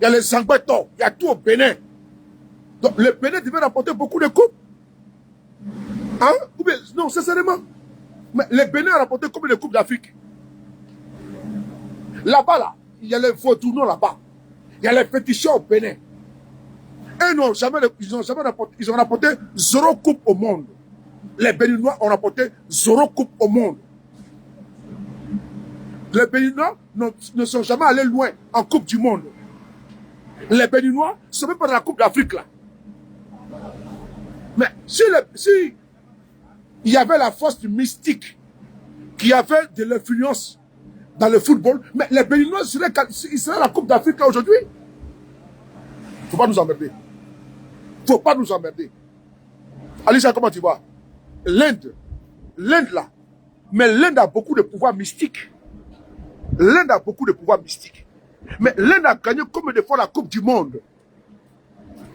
Il y a les Zangbeto. Il y a tout au Bénin. Donc, le Bénin devait remporter beaucoup de coupes. Hein? Ou bien, non, sincèrement. Mais le Bénin a remporté combien de coupes d'Afrique? Là-bas, là, il y a les vaudous, non, là-bas. Il y a les féticheurs au Bénin. Et ils ont rapporté 0 coupe au monde. Les Béninois ont rapporté 0 coupe au monde. Les Béninois ne sont jamais allés loin en Coupe du Monde. Les Béninois ne sont même pas dans la Coupe d'Afrique là. Mais si il y avait la force mystique qui avait de l'influence dans le football, mais les Béninois seraient à la Coupe d'Afrique là aujourd'hui. Faut pas nous emmerder. Faut pas nous emmerder. Alicia, comment tu vois? L'Inde là, mais l'Inde a beaucoup de pouvoir mystique. L'Inde a beaucoup de pouvoir mystique. Mais l'Inde a gagné combien de fois la Coupe du Monde?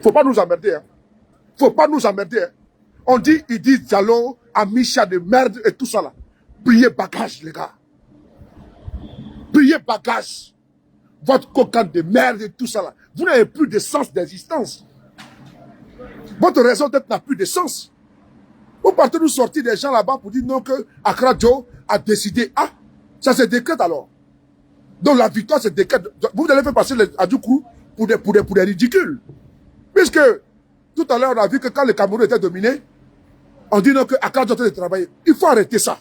Faut pas nous emmerder. Hein. Faut pas nous emmerder. Hein. On dit, ils disent Diallo, Amisha de merde et tout ça là. Pliez bagage, les gars. Pliez bagage. Votre coquin de merde et tout ça là. Vous n'avez plus de sens d'existence. Votre raison d'être n'a plus de sens. Vous partez nous sortir des gens là-bas pour dire non que Accra Joe a décidé. Ah, ça se décrète alors. Donc la victoire se décrète. Vous allez faire passer à du coup pour des ridicules. Puisque tout à l'heure on a vu que quand le Cameroun était dominé, on dit non que Accra Joe était de travailler. Il faut arrêter ça.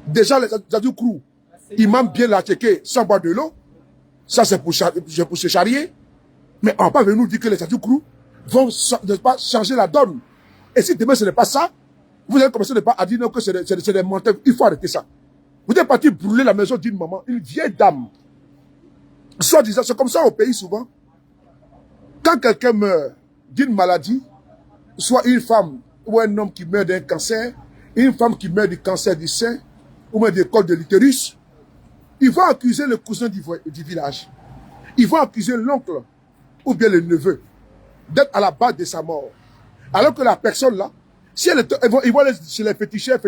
Déjà les Adjoukrou, ils m'ont bien la checker sans boire de l'eau. Ça c'est pour se charrier. Mais on va pas venir nous dire que les Adjoukrou vont ne pas changer la donne. Et si demain ce n'est pas ça, vous allez commencer à dire non que c'est des menteurs. Il faut arrêter ça. Vous êtes parti brûler la maison d'une maman, une vieille dame. Soit disant, c'est comme ça au pays souvent. Quand quelqu'un meurt d'une maladie, soit une femme ou un homme qui meurt d'un cancer, une femme qui meurt du cancer du sein, ou même du col de l'utérus, ils vont accuser le cousin du village. Ils vont accuser l'oncle ou bien le neveu d'être à la base de sa mort. Alors que la personne là, si elle est, ils vont aller chez les féticheurs,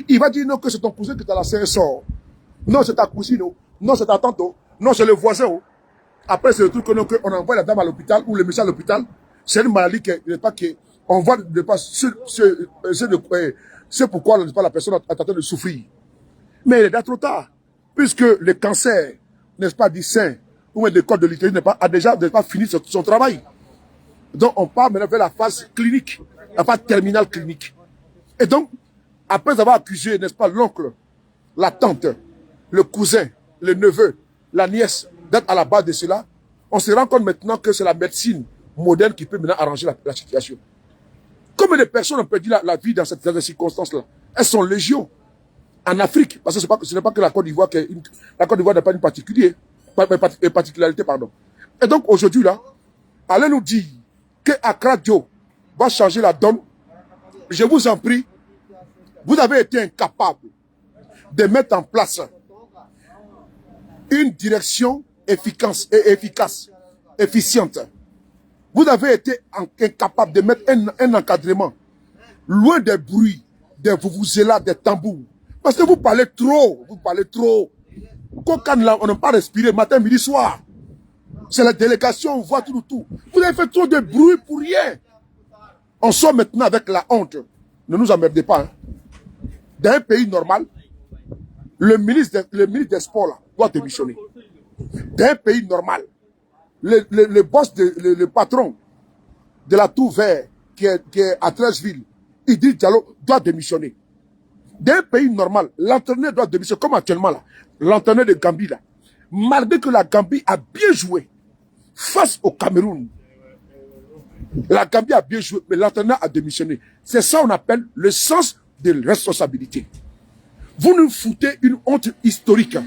il va dire non que c'est ton cousin qui t'a laissé un sort. Non, c'est ta cousine. Non, c'est ta tante. Non, c'est le voisin. Après, c'est le truc qu'on envoie la dame à l'hôpital ou le monsieur à l'hôpital. C'est une maladie on voit c'est pourquoi la personne est en train de souffrir. Mais il est déjà trop tard. Puisque le cancer, n'est-ce pas, du sein ou même du col de l'utérus a déjà fini son travail. Donc, on part maintenant vers la phase clinique, la phase terminale clinique. Et donc, après avoir accusé, n'est-ce pas, l'oncle, la tante, le cousin, le neveu, la nièce, d'être à la base de cela, on se rend compte maintenant que c'est la médecine moderne qui peut maintenant arranger la situation. Combien de personnes ont perdu la vie dans ces circonstances-là? Elles sont légion. En Afrique, parce que ce n'est pas que la Côte d'Ivoire, la Côte d'Ivoire n'a pas une particularité, pardon. Et donc, aujourd'hui, là, allez nous dire que Accra Joe va changer la donne. Je vous en prie, vous avez été incapable de mettre en place une direction efficace, efficiente. Vous avez été incapable de mettre un encadrement loin des bruits, des vuvuzelas, des tambours. Parce que vous parlez trop. Quand on n'a pas respiré matin, midi, soir. C'est la délégation, on voit tout. Vous avez fait trop de bruit pour rien. On sort maintenant avec la honte. Ne nous emmerdez pas. Hein. Dans un pays normal, le ministre des Sports là, doit démissionner. Dans un pays normal, le boss, le patron de la Tour Vert qui est à Treichville, Idriss Diallo, doit démissionner. Dans un pays normal, l'entraîneur doit démissionner, comme actuellement là, l'entraîneur de Gambie là. Malgré que la Gambie a bien joué face au Cameroun, la Gambie a bien joué, mais l'entraîneur a démissionné. C'est ça qu'on appelle le sens de responsabilité. Vous nous foutez une honte historique.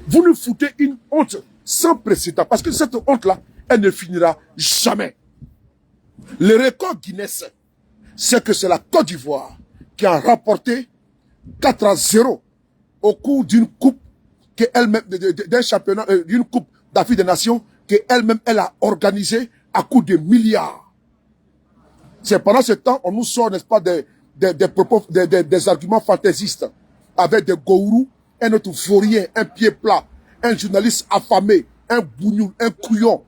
Vous nous foutez une honte sans précédent. Parce que cette honte-là, elle ne finira jamais. Le record Guinness, c'est que c'est la Côte d'Ivoire qui a remporté 4-0 au cours d'une coupe d'un championnat, d'une coupe d'Afrique des Nations qu'elle-même, elle a organisée à coût de milliards. C'est pendant ce temps, on nous sort, n'est-ce pas, des arguments fantaisistes avec des gourous, un autre vaurien, un pied plat, un journaliste affamé, un bougnoul, un couillon,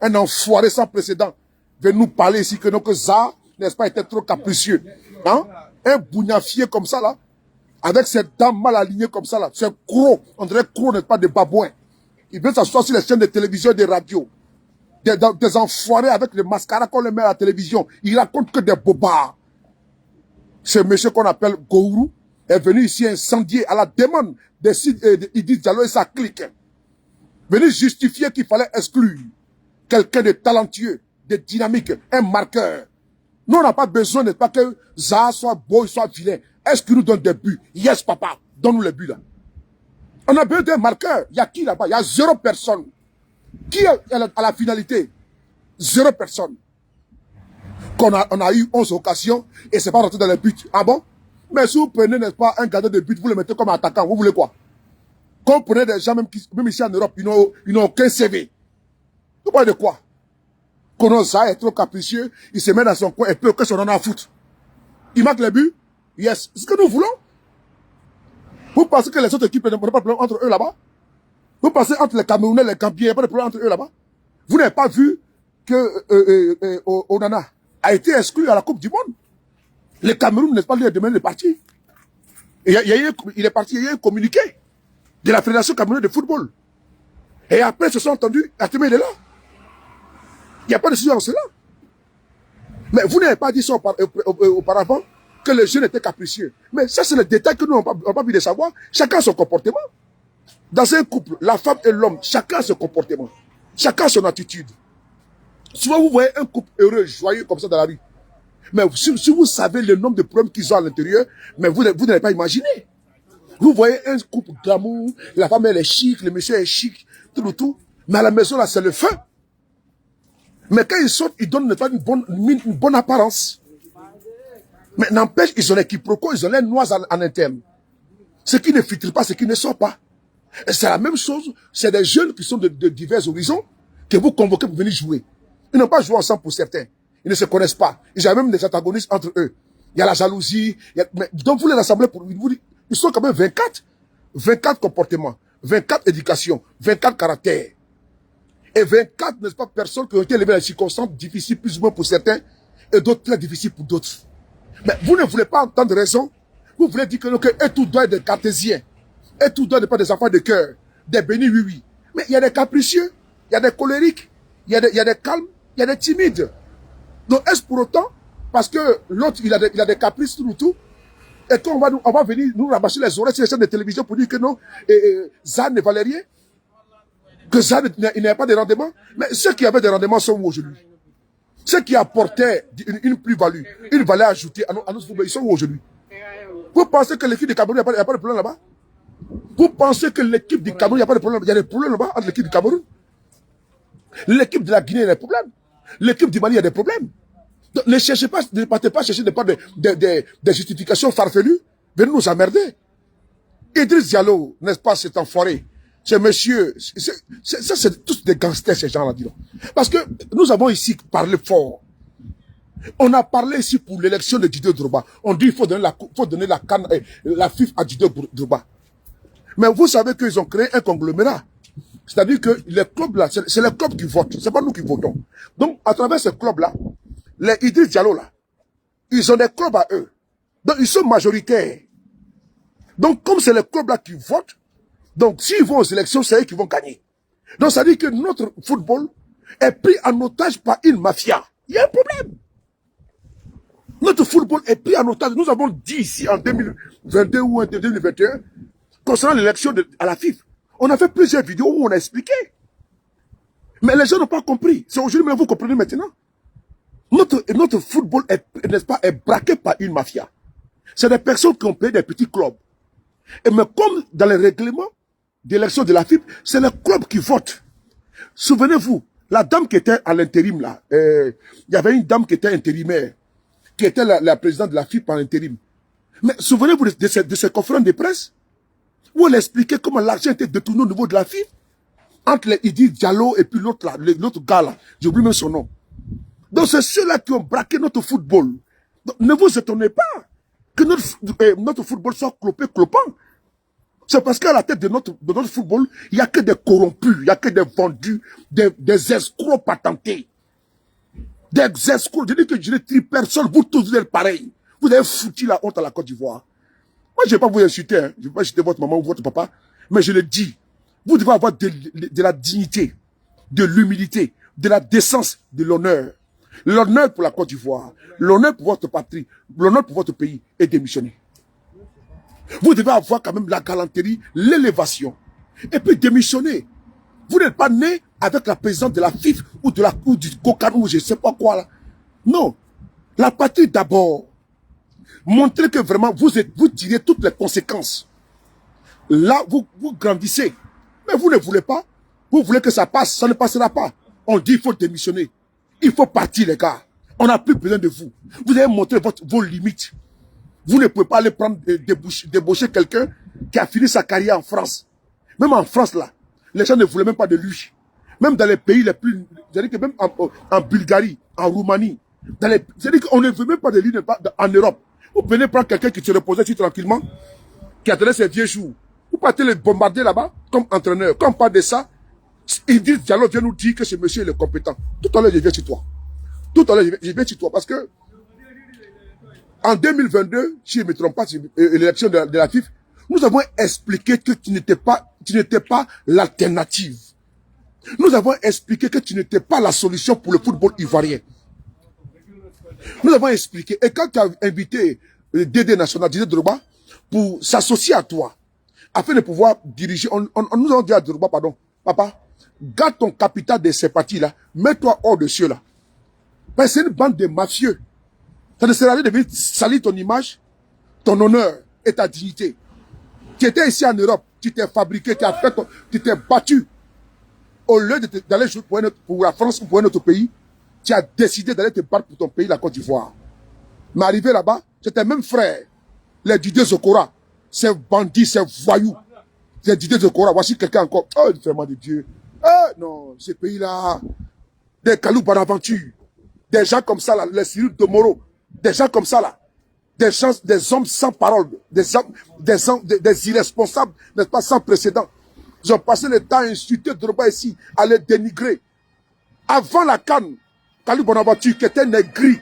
un enfoiré sans précédent, veut nous parler ici que notre Zah, n'est-ce pas, était trop capricieux. Hein? Un bougnafier comme ça, là, avec cette dame mal alignée comme ça, là, c'est gros, on dirait gros, n'est-ce pas, des babouins. Il veut s'asseoir sur les chaînes de télévision et de radio. Des enfoirés avec le mascara qu'on les met à la télévision. Il raconte que des bobards. Ce monsieur qu'on appelle Gourou est venu ici incendier à la demande d'Idriss Diallo et sa clique. venir justifier qu'il fallait exclure quelqu'un de talentueux, de dynamique, un marqueur. Nous, on n'a pas besoin, n'est-ce pas, que Zaha soit beau, soit vilain. Est-ce qu'il nous donne des buts? Yes, papa, donne-nous les buts là. On a besoin d'un marqueur. Il y a qui là-bas? Il y a 0 personne. Qui est à la finalité? 0 personne. On a eu 11 occasions et c'est pas rentré dans les buts. Ah bon? Mais si vous prenez, n'est-ce pas, un gardien de but, vous le mettez comme attaquant, vous voulez quoi? Quand vous prenez des gens, même ici en Europe, ils n'ont aucun CV. Vous parlez de quoi? Quand ça est trop capricieux, il se met dans son coin et peut que son en a à foutre. Il marque les buts? Yes. C'est ce que nous voulons. Vous pensez que les autres équipes n'ont pas de problème entre eux là-bas? Vous pensez entre les Camerounais et les Gambiens, il n'y a pas de problème entre eux là-bas? Vous n'avez pas vu que Onana a été exclu à la Coupe du Monde? Le Cameroun, n'est-ce pas, lui, demain, il est parti. Et il est parti, il y a eu un communiqué de la Fédération camerounaise de football. Et après, ils se sont entendus, Atémé, il est là. Il n'y a pas de sujet en cela. Mais vous n'avez pas dit ça auparavant, que les jeunes étaient capricieux. Mais ça, c'est le détail que nous n'avons pas pu de savoir. Chacun a son comportement. Dans un couple, la femme et l'homme, chacun a son comportement. Chacun a son attitude. Souvent, vous voyez un couple heureux, joyeux comme ça dans la rue. Mais si vous savez le nombre de problèmes qu'ils ont à l'intérieur, mais vous n'avez pas imaginé. Vous voyez un couple d'amour, la femme elle est chic, le monsieur est chic, tout. Mais à la maison, là, c'est le feu. Mais quand ils sortent, ils donnent pas une bonne apparence. Mais n'empêche, ils ont les quiproquos, ils ont les noises en interne. Ce qui ne filtre pas, ce qui ne sort pas. Et c'est la même chose, c'est des jeunes qui sont de divers horizons que vous convoquez pour venir jouer. Ils n'ont pas joué ensemble pour certains. Ils ne se connaissent pas. Ils ont même des antagonistes entre eux. Il y a la jalousie. Donc vous les rassemblez pour vous dire, ils sont quand même 24. 24 comportements, 24 éducations, 24 caractères. Et 24, n'est-ce pas, personnes qui ont été élevées dans des circonstances difficiles, plus ou moins pour certains, et d'autres très difficiles pour d'autres. Mais vous ne voulez pas entendre raison. Vous voulez dire que tout doit être des cartésiens. Et tout doit être pas des enfants de cœur, des bénis oui. Mais il y a des capricieux, il y a des colériques, il y a des calmes, il y a des timides. Donc est-ce pour autant, parce que l'autre il a des caprices tout, et qu'on va venir nous rabâcher les oreilles sur les chaînes de télévision pour dire que non, Zahar ne valait rien, que Zahar il n'avait pas de rendement. Mais ceux qui avaient des rendements sont où aujourd'hui? Ceux qui apportaient une plus-value, une valeur ajoutée à notre football, ils sont où aujourd'hui? Vous pensez que l'équipe du Cameroun, il n'y a pas de problème là-bas? Vous pensez que l'équipe du Cameroun, il n'y a pas de problème? Il y a des problèmes là-bas entre l'équipe du Cameroun? L'équipe de la Guinée, il y a des problèmes. L'équipe du Mali, il y a des problèmes. Donc, ne cherchez pas, ne partez pas chercher des justifications farfelues. Venez nous emmerder. Idriss Diallo, n'est-ce pas, cet enfoiré, ce monsieur, c'est tous des gangsters, ces gens-là, disons. Parce que nous avons ici parlé fort. On a parlé ici pour l'élection de Didier Drogba. On dit qu'il faut donner la FIFA à Didier Drogba. Mais vous savez qu'ils ont créé un conglomérat. C'est-à-dire que les clubs là, c'est les clubs qui votent. C'est pas nous qui votons. Donc, à travers ces clubs-là, les Idriss Diallo là, ils ont des clubs à eux. Donc, ils sont majoritaires. Donc, comme c'est les clubs là qui votent, donc, s'ils vont aux élections, c'est eux qui vont gagner. Donc, ça dit que notre football est pris en otage par une mafia. Il y a un problème. Notre football est pris en otage. Nous avons dit ici en 2022 ou en 2021, concernant l'élection à la FIFA, on a fait plusieurs vidéos où on a expliqué. Mais les gens n'ont pas compris. C'est aujourd'hui, mais vous comprenez maintenant. Notre football n'est-ce pas, est braqué par une mafia. C'est des personnes qui ont payé des petits clubs. Et mais comme dans les règlements d'élection de la FIFA, c'est le club qui vote. Souvenez-vous, la dame qui était à l'intérim là, il y avait une dame qui était intérimaire, qui était la présidente de la FIFA en intérim. Mais souvenez-vous de ces conférences de presse, où elle expliquait comment l'argent était détourné au niveau de la FIFA, entre les Idriss Diallo et puis l'autre gars là, j'ai oublié même son nom. Donc c'est ceux-là qui ont braqué notre football. Donc, ne vous étonnez pas que notre football soit clopant. C'est parce qu'à la tête de notre football, il n'y a que des corrompus, il n'y a que des vendus, des escrocs patentés. Des escrocs, je dis que je ne trie personne, vous tous vous êtes pareils. Vous avez foutu la honte à la Côte d'Ivoire. Moi, je ne vais pas vous insulter, hein. Je ne vais pas insulter votre maman ou votre papa, mais je le dis. Vous devez avoir de la dignité, de l'humilité, de la décence, de l'honneur. L'honneur pour la Côte d'Ivoire, l'honneur pour votre patrie, l'honneur pour votre pays et démissionner. Vous devez avoir quand même la galanterie, l'élévation. Et puis démissionner. Vous n'êtes pas né avec la présence de la FIF ou du coca ou je ne sais pas quoi là. Non. La patrie d'abord. Montrez que vraiment vous tirez toutes les conséquences. Là, vous grandissez. Mais vous ne voulez pas. Vous voulez que ça passe, ça ne passera pas. On dit il faut démissionner. Il faut partir les gars. On n'a plus besoin de vous. Vous avez montré vos limites. Vous ne pouvez pas aller prendre, débaucher quelqu'un qui a fini sa carrière en France. Même en France là, les gens ne voulaient même pas de lui. Même dans les pays les plus... C'est-à-dire que même en Bulgarie, en Roumanie, c'est-à-dire qu'on ne veut même pas de lui en Europe. Vous venez prendre quelqu'un qui se reposait ici tranquillement, qui attendait ses vieux jours. Vous partez le bombarder là-bas comme entraîneur. Quand on parle de ça, ils disent, Diallo vient nous dire que ce monsieur est le compétent. Tout à l'heure, je viens chez toi. Tout à l'heure, je viens chez toi parce que en 2022, si je ne me trompe pas, l'élection de la FIF, nous avons expliqué que tu n'étais pas l'alternative. Nous avons expliqué que tu n'étais pas la solution pour le football ivoirien. Nous avons expliqué. Et quand tu as invité le DD national, Didier Drogba, pour s'associer à toi, afin de pouvoir diriger, nous avons dit à Drogba, pardon, papa, garde ton capital de ces partis-là, mets-toi hors de ceux-là. Ben, c'est une bande de mafieux. Ça ne sert à rien de venir salir ton image, ton honneur et ta dignité. Tu étais ici en Europe, tu t'es fabriqué, tu t'es battu. Au lieu d'aller jouer pour la France ou pour un autre pays, tu as décidé d'aller te battre pour ton pays, la Côte d'Ivoire. Mais arrivé là-bas, c'était même frère, les Didier Zokora, ces bandits, ces voyous, les Didier Zokora, voici quelqu'un encore. Oh, vraiment de Dieu. Oh non, ces pays-là, des Kalou Bonaventure, des gens comme ça, là, les Cyril Domoro, des gens comme ça, là, des hommes sans parole, des irresponsables, n'est-ce pas, sans précédent. Ils ont passé le temps à insulter Drogba ici, à les dénigrer. Avant la CAN, Kalou Bonaventure, qui était négri,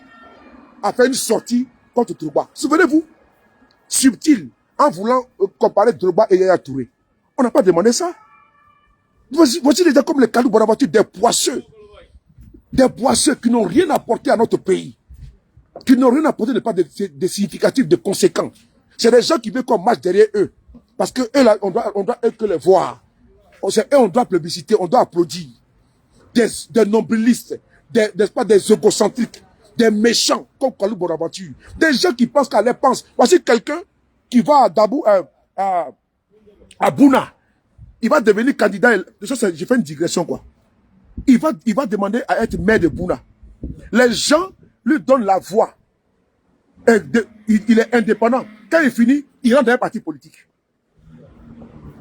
a fait une sortie contre Drogba. Souvenez-vous, subtil, en voulant comparer Drogba et Yaya Touré. On n'a pas demandé ça. Voici des gens comme les Kalou Bonaventure, des poisseux qui n'ont rien apporté à notre pays, qui n'ont rien apporté, pas de significatif, de conséquents. C'est des gens qui veulent qu'on marche derrière eux. Parce que eux, là, on doit eux que les voir. Eux, on doit plébisciter, on doit applaudir. Des nombrilistes, des égocentriques, des méchants, comme Kalou Bonaventure. Des gens qui pensent qu'à les pense. Voici quelqu'un qui va à Bouna. Il va devenir candidat. J'ai fait une digression, quoi. Il va demander à être maire de Bouna. Les gens lui donnent la voix. Il est indépendant. Quand il finit, il rentre dans un parti politique.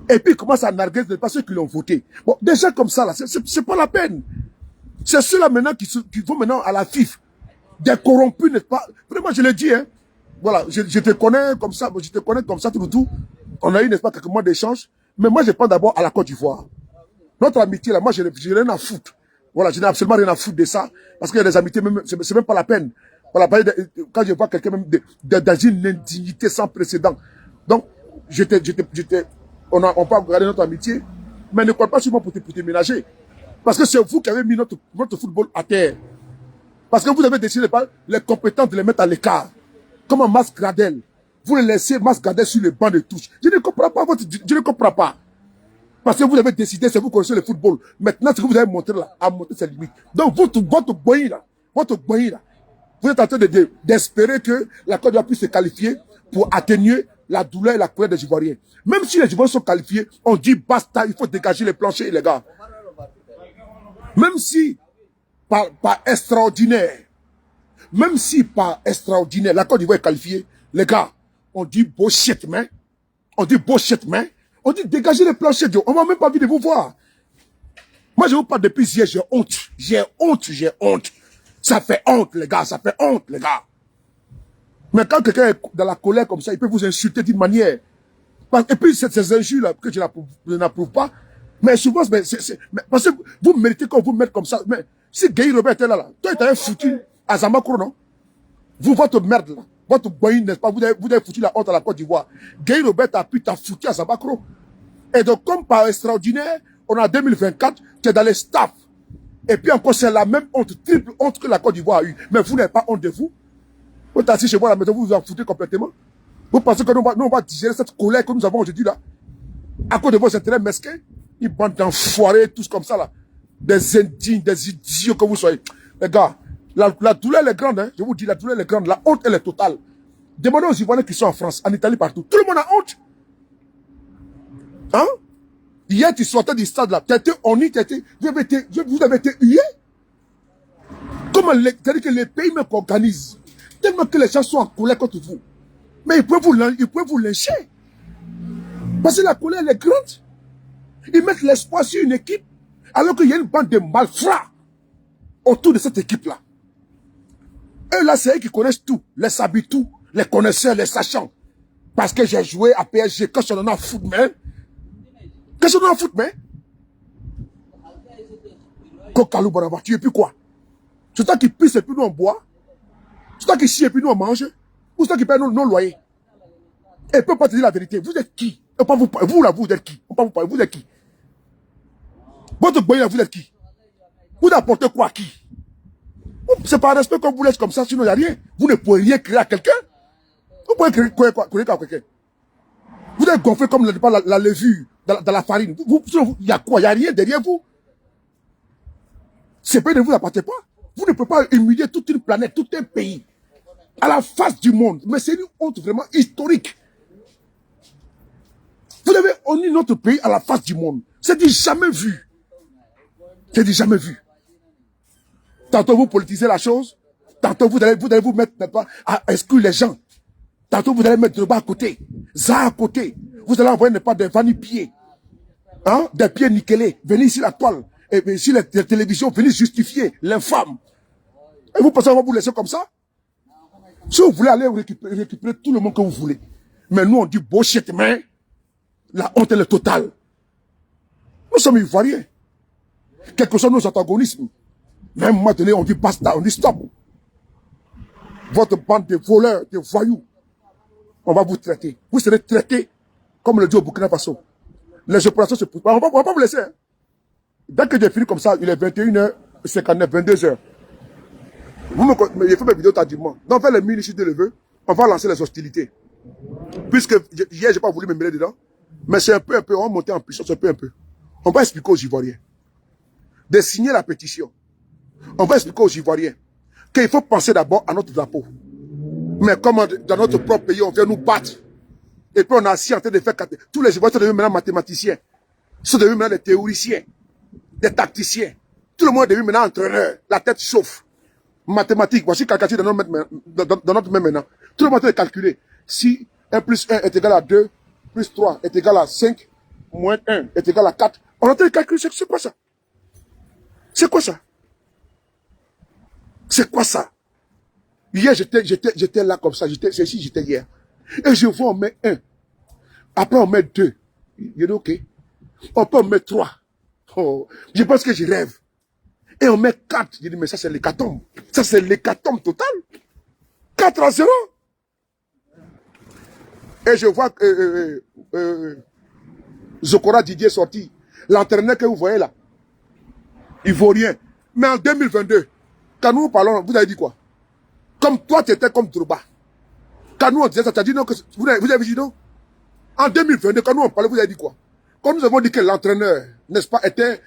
Et puis il commence à narguer pas ceux qui l'ont voté. Bon, des gens comme ça, là, c'est pas la peine. C'est ceux-là maintenant qui vont maintenant à la FIF. Des corrompus, n'est-ce pas? Vraiment, je le dis, hein. Voilà, je te connais comme ça, tout. On a eu, n'est-ce pas, quelques mois d'échange. Mais moi, je pense d'abord à la Côte d'Ivoire. Notre amitié, là, moi, je n'ai rien à foutre. Voilà, je n'ai absolument rien à foutre de ça. Parce qu'il y a des amitiés, c'est même pas la peine. Voilà, quand je vois quelqu'un même dans une indignité sans précédent. Donc, on peut regarder notre amitié, mais ne compte pas sur moi pour te ménager. Parce que c'est vous qui avez mis notre football à terre. Parce que vous avez décidé pas les compétents de les mettre à l'écart. Comme un Mas Gradel. Vous les laissez Mas Gradel sur le banc de touche. Je ne comprends pas je ne comprends pas. Parce que vous avez décidé, c'est vous qui connaissez le football. Maintenant, ce que vous avez montré là, à monter ses limites. Donc, votre boy là, vous êtes en train d'espérer que la Côte d'Ivoire puisse se qualifier pour atténuer la douleur et la colère des Ivoiriens. Même si les Ivoiriens sont qualifiés, on dit basta, il faut dégager les planchers, les gars. Même si, par extraordinaire, la Côte d'Ivoire est qualifiée, les gars, on dit bullshit, man. On dit dégagez les planchers, Dieu. On m'a même pas envie de vous voir. Moi, je vous parle depuis hier, j'ai honte. Ça fait honte, les gars, Mais quand quelqu'un est dans la colère comme ça, il peut vous insulter d'une manière. Et puis, ces injures-là, que je n'approuve pas, mais souvent, parce que vous méritez qu'on vous mette comme ça. Mais si Guy Robert était là, toi, tu avais foutu à Zamakro, non? Vous, votre merde, là, votre boïne, n'est-ce pas? Vous avez foutu la honte à la Côte d'Ivoire. Guy Robert a pu t'as foutu à Zamakro. Et donc, comme par extraordinaire, on est en 2024, tu es dans les staffs. Et puis encore, c'est la même honte, triple honte que la Côte d'Ivoire a eu. Mais vous n'avez pas honte de vous. Vous êtes assis chez moi à la maison, vous vous en foutez complètement. Vous pensez que nous, on va digérer cette colère que nous avons aujourd'hui là, à cause de vos intérêts mesquins? Une bande d'enfoirés, tous comme ça là. Des indignes, des idiots que vous soyez. Les gars, la douleur elle est grande, hein. Je vous dis, la douleur elle est grande. La honte elle est totale. Demandez aux Ivoiriens qui sont en France, en Italie, partout. Tout le monde a honte. Hein? Hier, tu sortais du stade là. Tu as été honni, vous avez été hué. Comment c'est-à-dire que les pays même qu'organisent, tellement que les gens sont en colère contre vous. Mais ils peuvent vous lyncher. Parce que la colère elle est grande. Ils mettent l'espoir sur une équipe, alors qu'il y a une bande de malfrats autour de cette équipe-là. Eux là, c'est eux qui connaissent tout, les sabitou, les connaisseurs, les sachants. Parce que j'ai joué à PSG, quand je suis en foot, man. Quand je suis en foot, man. Kokalou Baraba, tu es plus quoi? C'est toi qui pisse et puis nous on boit. C'est toi qui chie et puis nous on mange. Ou c'est toi qui paye nos loyers. Et peut pas te dire la vérité. Vous êtes qui? Vous là, vous êtes qui? On peut vous parler. Vous êtes qui? Votre boy là, vous êtes qui? Vous apportez quoi à qui? C'est par respect qu'on vous laisse comme ça, sinon il n'y a rien. Vous ne pouvez rien créer à quelqu'un. Vous pouvez créer à quelqu'un. Vous êtes gonflé comme la levure dans la farine. Il y a quoi? Il n'y a rien derrière vous. Ce pays ne vous appartient pas. Vous ne pouvez pas humilier toute une planète, tout un pays, à la face du monde. Mais c'est une honte vraiment historique. Vous avez honni notre pays à la face du monde. C'est du jamais vu. C'est du jamais vu. Tantôt vous politisez la chose. Tantôt vous allez vous mettre pas, à exclure les gens. Tantôt vous allez mettre le bas à côté. Ça à côté. Vous allez envoyer pas des vanille-pieds. Hein? Des pieds nickelés. Venez ici la toile. Et sur les télévisions, venez justifier l'infâme. Et vous pensez qu'on va vous laisser comme ça? Si vous voulez aller récupérer tout le monde que vous voulez. Mais nous on dit bullshit, mais la honte elle est totale. Nous sommes Ivoiriens. Quels que soient nos antagonismes. Mais à un moment donné, on dit basta, on dit stop. Votre bande de voleurs, de voyous, on va vous traiter. Vous serez traités comme le dit au Burkina Faso. Les opérations se poussent. On va pas vous laisser. Hein. Dès que j'ai fini comme ça, il est 21h59, 22h. J'ai fait mes vidéos tardivement. Donc, vers les minutes ici de lever, on va lancer les hostilités. Puisque hier, j'ai pas voulu me mêler dedans. Mais c'est un peu, on va monter en puissance un peu. On va expliquer aux Ivoiriens de signer la pétition. On va expliquer aux Ivoiriens qu'il faut penser d'abord à notre drapeau. Mais comme dans notre propre pays, on vient nous battre. Et puis on a assis en train de faire... Tous les Ivoiriens sont devenus maintenant mathématiciens. Ils sont devenus maintenant des théoriciens, des tacticiens. Tout le monde est devenu maintenant entraîneur. La tête chauffe. Mathématiques, voici calcul dans notre main maintenant. Tout le monde est calculé. Si 1 plus 1 est égal à 2, plus 3 est égal à 5, moins 1 est égal à 4. On est en train de calculer, c'est quoi ça? C'est quoi ça? C'est quoi ça? Hier, j'étais là comme ça, c'est ici, j'étais hier. Et je vois, on met 1. Après, on met 2. Il dit, ok. Après, on met 3. Oh, je pense que je rêve. Et on met 4. Je dis, mais ça, c'est l'hécatombe. Ça, c'est l'hécatombe total. 4-0. Et je vois que Zokora Didier est sorti. L'entraîneur que vous voyez là, Ivoirien. Mais en 2022, quand nous parlons, vous avez dit quoi? Comme toi, tu étais comme Drogba. Quand nous on disait ça, tu as dit non, que vous avez dit non? En 2022, quand nous on parlait, vous avez dit quoi? Quand nous avons dit que l'entraîneur, n'est-ce pas, était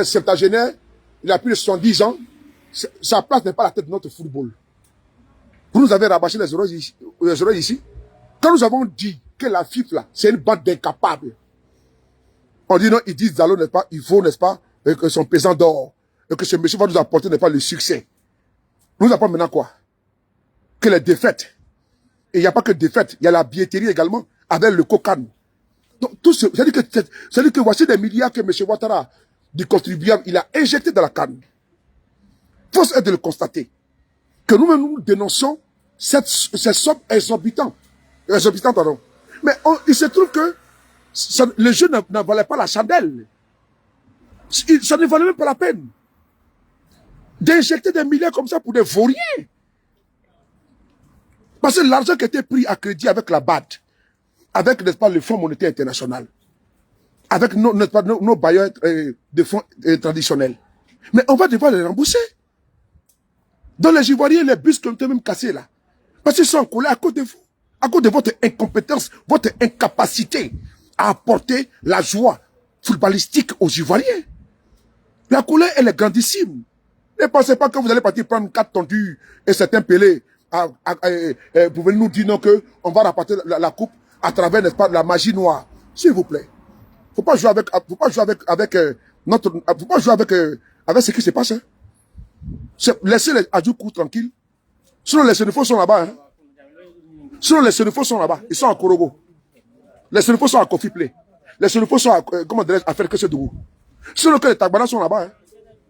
septagénaire, il a plus de 70 ans, sa place n'est pas la tête de notre football. Vous nous avez rabâché les oreilles ici. Quand nous avons dit que la FIFA, c'est une bande d'incapables, on dit non, ils disent Zalo, n'est-ce pas, il faut, n'est-ce pas, que son pesant d'or, et que ce monsieur va nous apporter, n'est-ce pas, le succès. Nous apportons maintenant quoi? Que les défaites. Et il n'y a pas que défaites, il y a la billetterie également, avec le cocan. Donc, tout ce, c'est-à-dire que voici des milliards que M. Ouattara, du contribuable, il a injecté dans la canne. Force est de le constater. Que nous-mêmes, nous dénonçons ces sommes exorbitantes. Pardon. Mais il se trouve que le jeu ne valait pas la chandelle. Ça ne valait même pas la peine d'injecter des milliards comme ça pour des vauriens. Parce que l'argent qui était pris à crédit avec la BAD, avec, n'est-ce pas, le Fonds monétaire international, avec nos bailleurs de fonds traditionnels. Mais on va devoir les rembourser. Dans les Ivoiriens, les bus qui ont été même cassés là. Parce qu'ils sont en colère à cause de vous. À cause de votre incompétence, votre incapacité. à apporter la joie footballistique aux Ivoiriens. La colère, elle est grandissime. Ne pensez pas que vous allez partir prendre 4 tondus et certains pelés pour venir nous dire non qu'on va rapporter la coupe à travers, n'est-ce pas, la magie noire. S'il vous plaît. Faut pas jouer avec ce qui se passe. Hein. Laissez les Adjoukou tranquilles. Sinon les Sénéfaux sont là-bas. Hein. Sinon les Sénéfaux sont là-bas. Ils sont à Korogo. Les Sénéfaux sont à Kofi Play. Les Sénéfaux sont à faire que ce Dougou. Sinon que les Tagbana sont là-bas. Hein.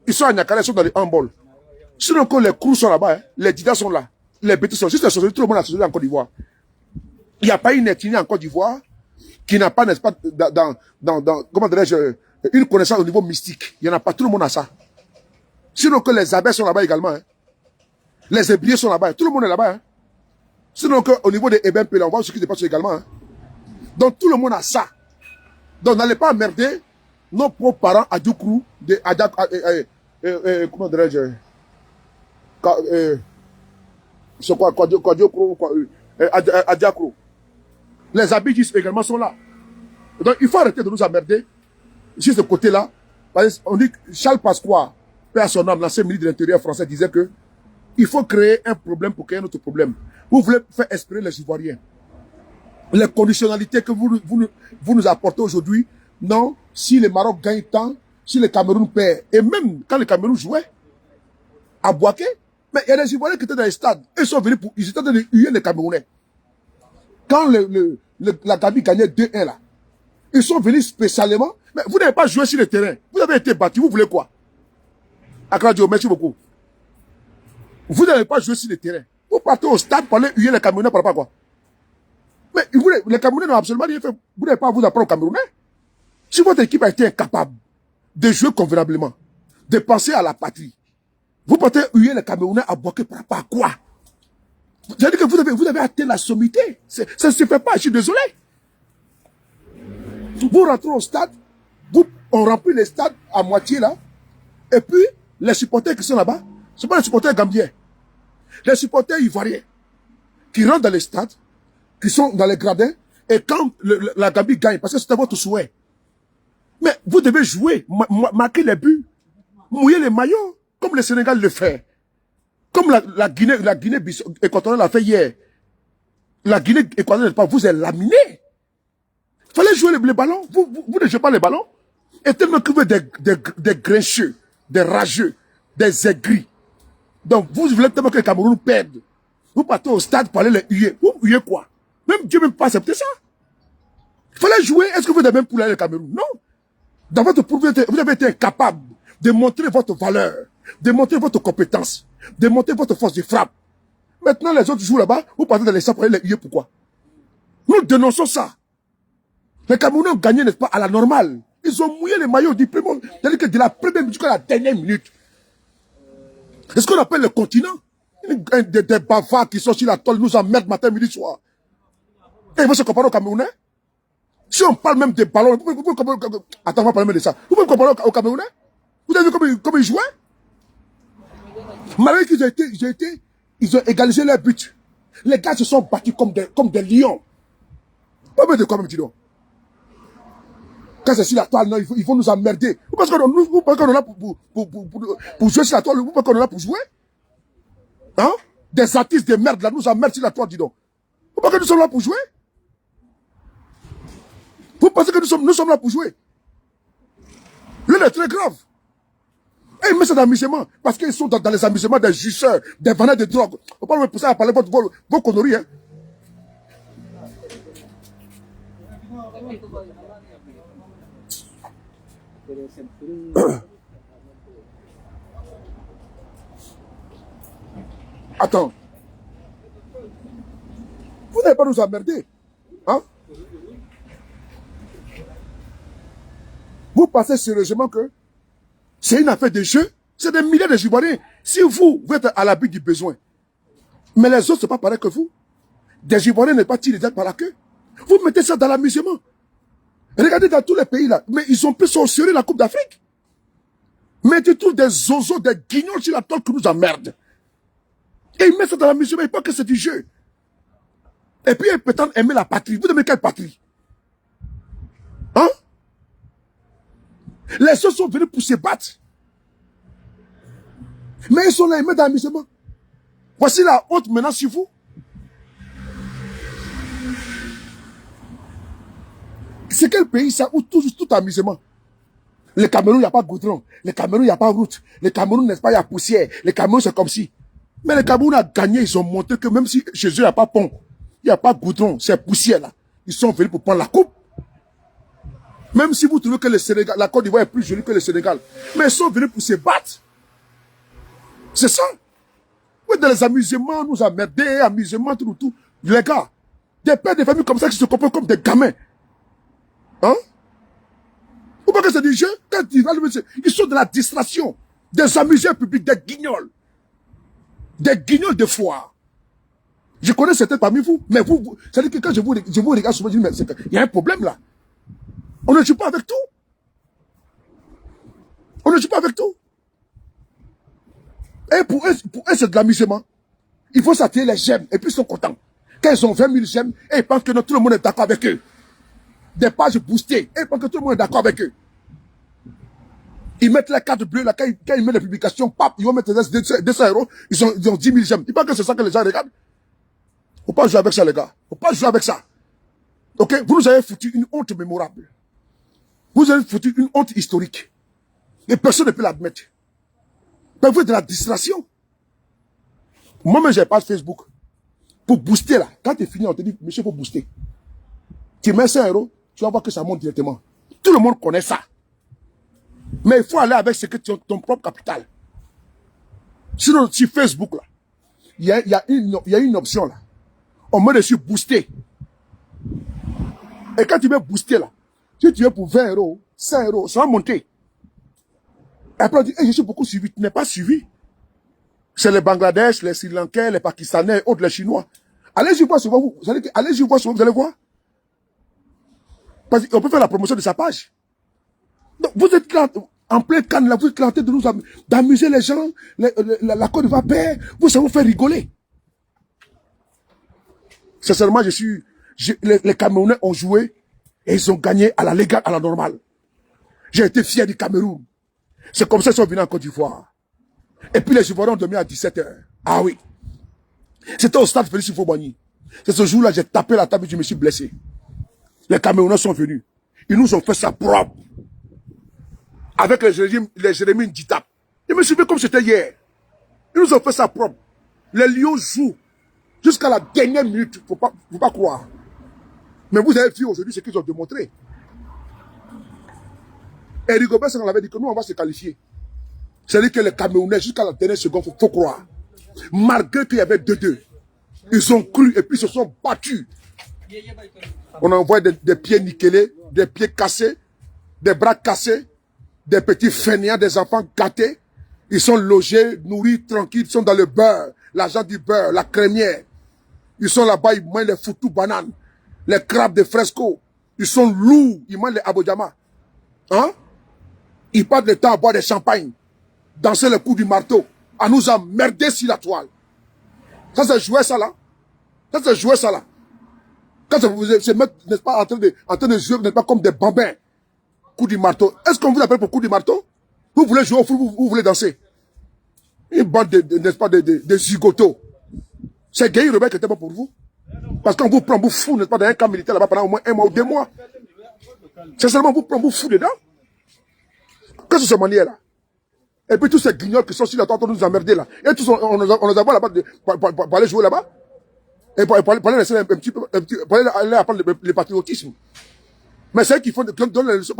Ils sont à Nyakare, ils sont dans les handballs. Sinon que les Krous sont là-bas. Hein. Les Didas sont là. Les Bétis sont juste les sociétés. Tout le monde a société en Côte d'Ivoire. Il n'y a pas une ethnie en Côte d'Ivoire qui n'a pas, n'est-ce pas, comment dirais-je, une connaissance au niveau mystique. Il n'y en a pas, tout le monde a ça. Sinon que les abeilles sont là-bas également. Hein. Les ébriers sont là-bas, tout le monde est là-bas. Hein. Sinon qu'au niveau des Eben Pélé, on voit ce qui se passe également. Hein. Donc tout le monde a ça. Donc n'allez pas emmerder nos propres parents à Djokrou, comment dirais-je, c'est quoi, à Diakrou. Les Abidjis également sont là. Donc il faut arrêter de nous emmerder. Sur ce côté-là, on dit que Charles Pasqua, père à son âme, l'ancien ministre de l'Intérieur français, disait que il faut créer un problème pour créer un autre problème. Vous voulez faire espérer les Ivoiriens. Les conditionnalités que vous nous apportez aujourd'hui, non, si le Maroc gagne tant, si le Cameroun perd, et même quand le Cameroun jouait, à Bouaké, mais il y a des Ivoiriens qui étaient dans les stades, ils sont venus ils étaient en train de huer les Camerounais. Quand la Gambie gagnait 2-1 là, ils sont venus spécialement, mais vous n'avez pas joué sur le terrain, vous avez été battu, vous voulez quoi? Akradio, merci beaucoup. Vous n'avez pas joué sur le terrain. Vous partez au stade pour aller huer les Camerounais par rapport à quoi? Mais les Camerounais n'ont absolument rien fait. Vous n'avez pas à vous apprendre aux Camerounais. Si votre équipe a été incapable de jouer convenablement, de penser à la patrie, vous partez huer les Camerounais à Bouaké par rapport à quoi? C'est-à-dire que vous avez atteint la sommité. Ça ne se fait pas, je suis désolé. Vous rentrez au stade, on remplit les stades à moitié là, et puis les supporters qui sont là-bas, ce ne sont pas les supporters gambiens. Les supporters ivoiriens qui rentrent dans les stades, qui sont dans les gradins, et quand la Gambie gagne, parce que c'était votre souhait. Mais vous devez jouer, marquer les buts, mouiller les maillots, comme le Sénégal le fait. Comme la Guinée équatoriale l'a fait hier. La Guinée équatoriale, vous êtes laminé. Il fallait jouer les ballons. Vous ne jouez pas les ballons. Et tellement que vous êtes des grincheux, des rageux, des aigris. Donc vous voulez tellement que le Cameroun perde. Vous partez au stade pour aller les huer. Vous huez quoi? Même Dieu même pas accepté ça. Il fallait jouer. Est-ce que vous avez même pour aller le Cameroun? Non. Dans votre pouvoir, vous avez été incapable de montrer votre valeur, de montrer votre compétence, de montrer votre force de frappe. Maintenant, les autres jouent là-bas, vous partez dans les stades pour aller les huer. Pourquoi? Nous dénonçons ça. Les Camerounais ont gagné, n'est-ce pas, à la normale. Ils ont mouillé les maillots du premier, c'est-à-dire que de la première minute jusqu'à la dernière minute. C'est ce qu'on appelle le continent. Des bavards qui sont sur la toile nous emmerdent matin, midi, soir. Et ils vont se comparer aux Camerounais. Si on parle même des ballons, attends, on va parler même de ça. Vous pouvez comparer aux Camerounais? Vous avez vu comment ils jouaient? Malgré qu'ils ils ont égalisé leur but. Les gars se sont battus comme des lions. Pas besoin de quoi même, dis donc. Quand c'est sur la toile, non, ils vont nous emmerder. Vous pensez qu'on est là pour jouer sur la toile? Vous pensez qu'on est là pour jouer? Hein? Des artistes de merde là nous emmerdent sur la toile, dis donc. Vous pensez que nous sommes là pour jouer? Vous pensez que nous sommes là pour jouer? L'un est très grave. Et ils mettent ça dans l'amusement. Parce qu'ils sont dans les amusements des jucheurs, des vendeurs de drogue. On parle pour ça à parler vos conneries, hein. Attends. Vous n'allez pas nous emmerder. Hein? Vous pensez sérieusement que c'est une affaire de jeu? C'est des milliers de Ivoiriens. Si vous êtes à l'abri du besoin, mais les autres, c'est pas pareil que vous. Des Ivoiriens n'est pas tirés par la queue. Vous mettez ça dans l'amusement. Regardez dans tous les pays là, mais ils ont pu sortir la Coupe d'Afrique. Mais tu trouves des zozos, des guignols sur la toile qui nous emmerdent. Et ils mettent ça dans l'amusement, ils pensent que c'est du jeu. Et puis ils prétendent aimer la patrie. Vous aimez quelle patrie? Les gens sont venus pour se battre. Mais ils sont là, ils mettent dans l'amusement. Voici la honte maintenant sur vous. C'est quel pays ça où tout amusement? Le Cameroun, il n'y a pas de goudron. Le Cameroun, il n'y a pas de route. Le Cameroun, n'est-ce pas, il y a poussière. Le Cameroun, c'est comme si. Mais le Cameroun a gagné, ils ont montré que même si chez eux, il n'y a pas de pont, il n'y a pas de goudron, c'est poussière là. Ils sont venus pour prendre la coupe. Même si vous trouvez que le Sénégal, la Côte d'Ivoire est plus jolie que le Sénégal. Mais ils sont venus pour se battre. C'est ça. Oui, dans les amusements, nous emmerdés, amusements, tout. Les gars, des pères de famille comme ça qui se comportent comme des gamins. Hein? Ou pas que c'est du jeu? Ils sont de la distraction. Des amuseurs publics, des guignols. Des guignols de foire. Je connais certains parmi vous, mais vous c'est-à-dire que quand je vous regarde souvent, je dis, mais il y a un problème là. On ne joue pas avec tout. On ne joue pas avec tout. Et pour eux c'est de l'amusement. Il faut s'attirer les j'aime, et puis ils sont contents. Quand ils ont 20 000 j'aime, et ils pensent que tout le monde est d'accord avec eux. Des pages boostées, et ils pensent que tout le monde est d'accord avec eux. Ils mettent la carte bleue, là, quand ils mettent les publications, pap, ils vont mettre 200 euros, ils ont 10 000 j'aime. Ils pensent que c'est ça que les gens regardent. Faut pas jouer avec ça, les gars. Faut pas jouer avec ça. Ok? Vous nous avez foutu une honte mémorable. Vous avez foutu une honte historique. Et personne ne peut l'admettre. Mais vous êtes de la distraction. Moi-même, j'ai pas de Facebook. Pour booster, là. Quand tu es fini, on te dit, monsieur, faut booster. Tu mets 100 euros, tu vas voir que ça monte directement. Tout le monde connaît ça. Mais il faut aller avec ce que ton propre capital. Sinon, sur Facebook, là, il y a une option, là. On met dessus booster. Et quand tu mets booster, là, si tu veux pour 20 euros, 100 euros, ça va monter. Et après, on dit, hey, je suis beaucoup suivi. Tu n'es pas suivi. C'est les Bangladesh, les Sri Lankais, les Pakistanais, autres, les Chinois. Allez-y voir souvent, allez-y voir souvent, vous allez voir. Parce qu'on peut faire la promotion de sa page. Donc, vous êtes là, en plein canne, là, vous êtes là en train d'amuser les gens, la Côte d'Ivoire perd, vous, ça vous fait rigoler. Sincèrement, les Camerounais ont joué et ils ont gagné à la légale, à la normale. J'ai été fier du Cameroun. C'est comme ça qu'ils sont venus en Côte d'Ivoire. Et puis les Ivoiriens ont dormi à 17 h. Ah oui. C'était au stade Félix Houphouët-Boigny. C'est ce jour-là, j'ai tapé la table et je me suis blessé. Les Camerounais sont venus. Ils nous ont fait ça propre. Avec les Jérémy Nditap. Je me suis fait comme c'était hier. Ils nous ont fait ça propre. Les Lions jouent. Jusqu'à la dernière minute, faut pas croire. Mais vous avez vu aujourd'hui ce qu'ils ont démontré. Et Rigobert, on avait dit que nous, on va se qualifier. C'est-à-dire que les Camerounais, jusqu'à la dernière seconde, faut croire. Malgré qu'il y avait 2-2, ils ont cru et puis ils se sont battus. On a envoyé des pieds nickelés, des pieds cassés, des bras cassés, des petits fainéants, des enfants gâtés. Ils sont logés, nourris, tranquilles, ils sont dans le beurre, l'argent du beurre, la crémière. Ils sont là-bas, ils mangent les foutus bananes, les crabes de fresco. Ils sont lourds, ils mangent les abodjama. Hein? Ils passent le temps à boire des champagnes, danser le coup du marteau, à nous emmerder sur la toile. Ça, c'est jouer ça là. Ça, c'est jouer ça là. Quand vous se mettre, n'est-ce pas, en train de jouer, n'est-ce pas, comme des bambins. Coup du marteau. Est-ce qu'on vous appelle pour coup du marteau? Vous voulez jouer au foot, vous voulez danser? Une bande n'est-ce pas, de zigotos. C'est Guy Robert qui était bon pour vous. Parce qu'on vous prend, vous fou, n'est-ce pas, dans un camp militaire là-bas pendant au moins 1 mois ou 2 mois. C'est seulement vous prend, vous fou dedans. Qu'est-ce que c'est ce manière là? Et puis tous ces guignols qui sont sur la tente, nous emmerder là. Et tous, on les envoie là-bas pour aller jouer là-bas. Et pour aller laisser un petit peu, pour aller apprendre le patriotisme. Mais c'est eux qui font, qui donnent les leçons.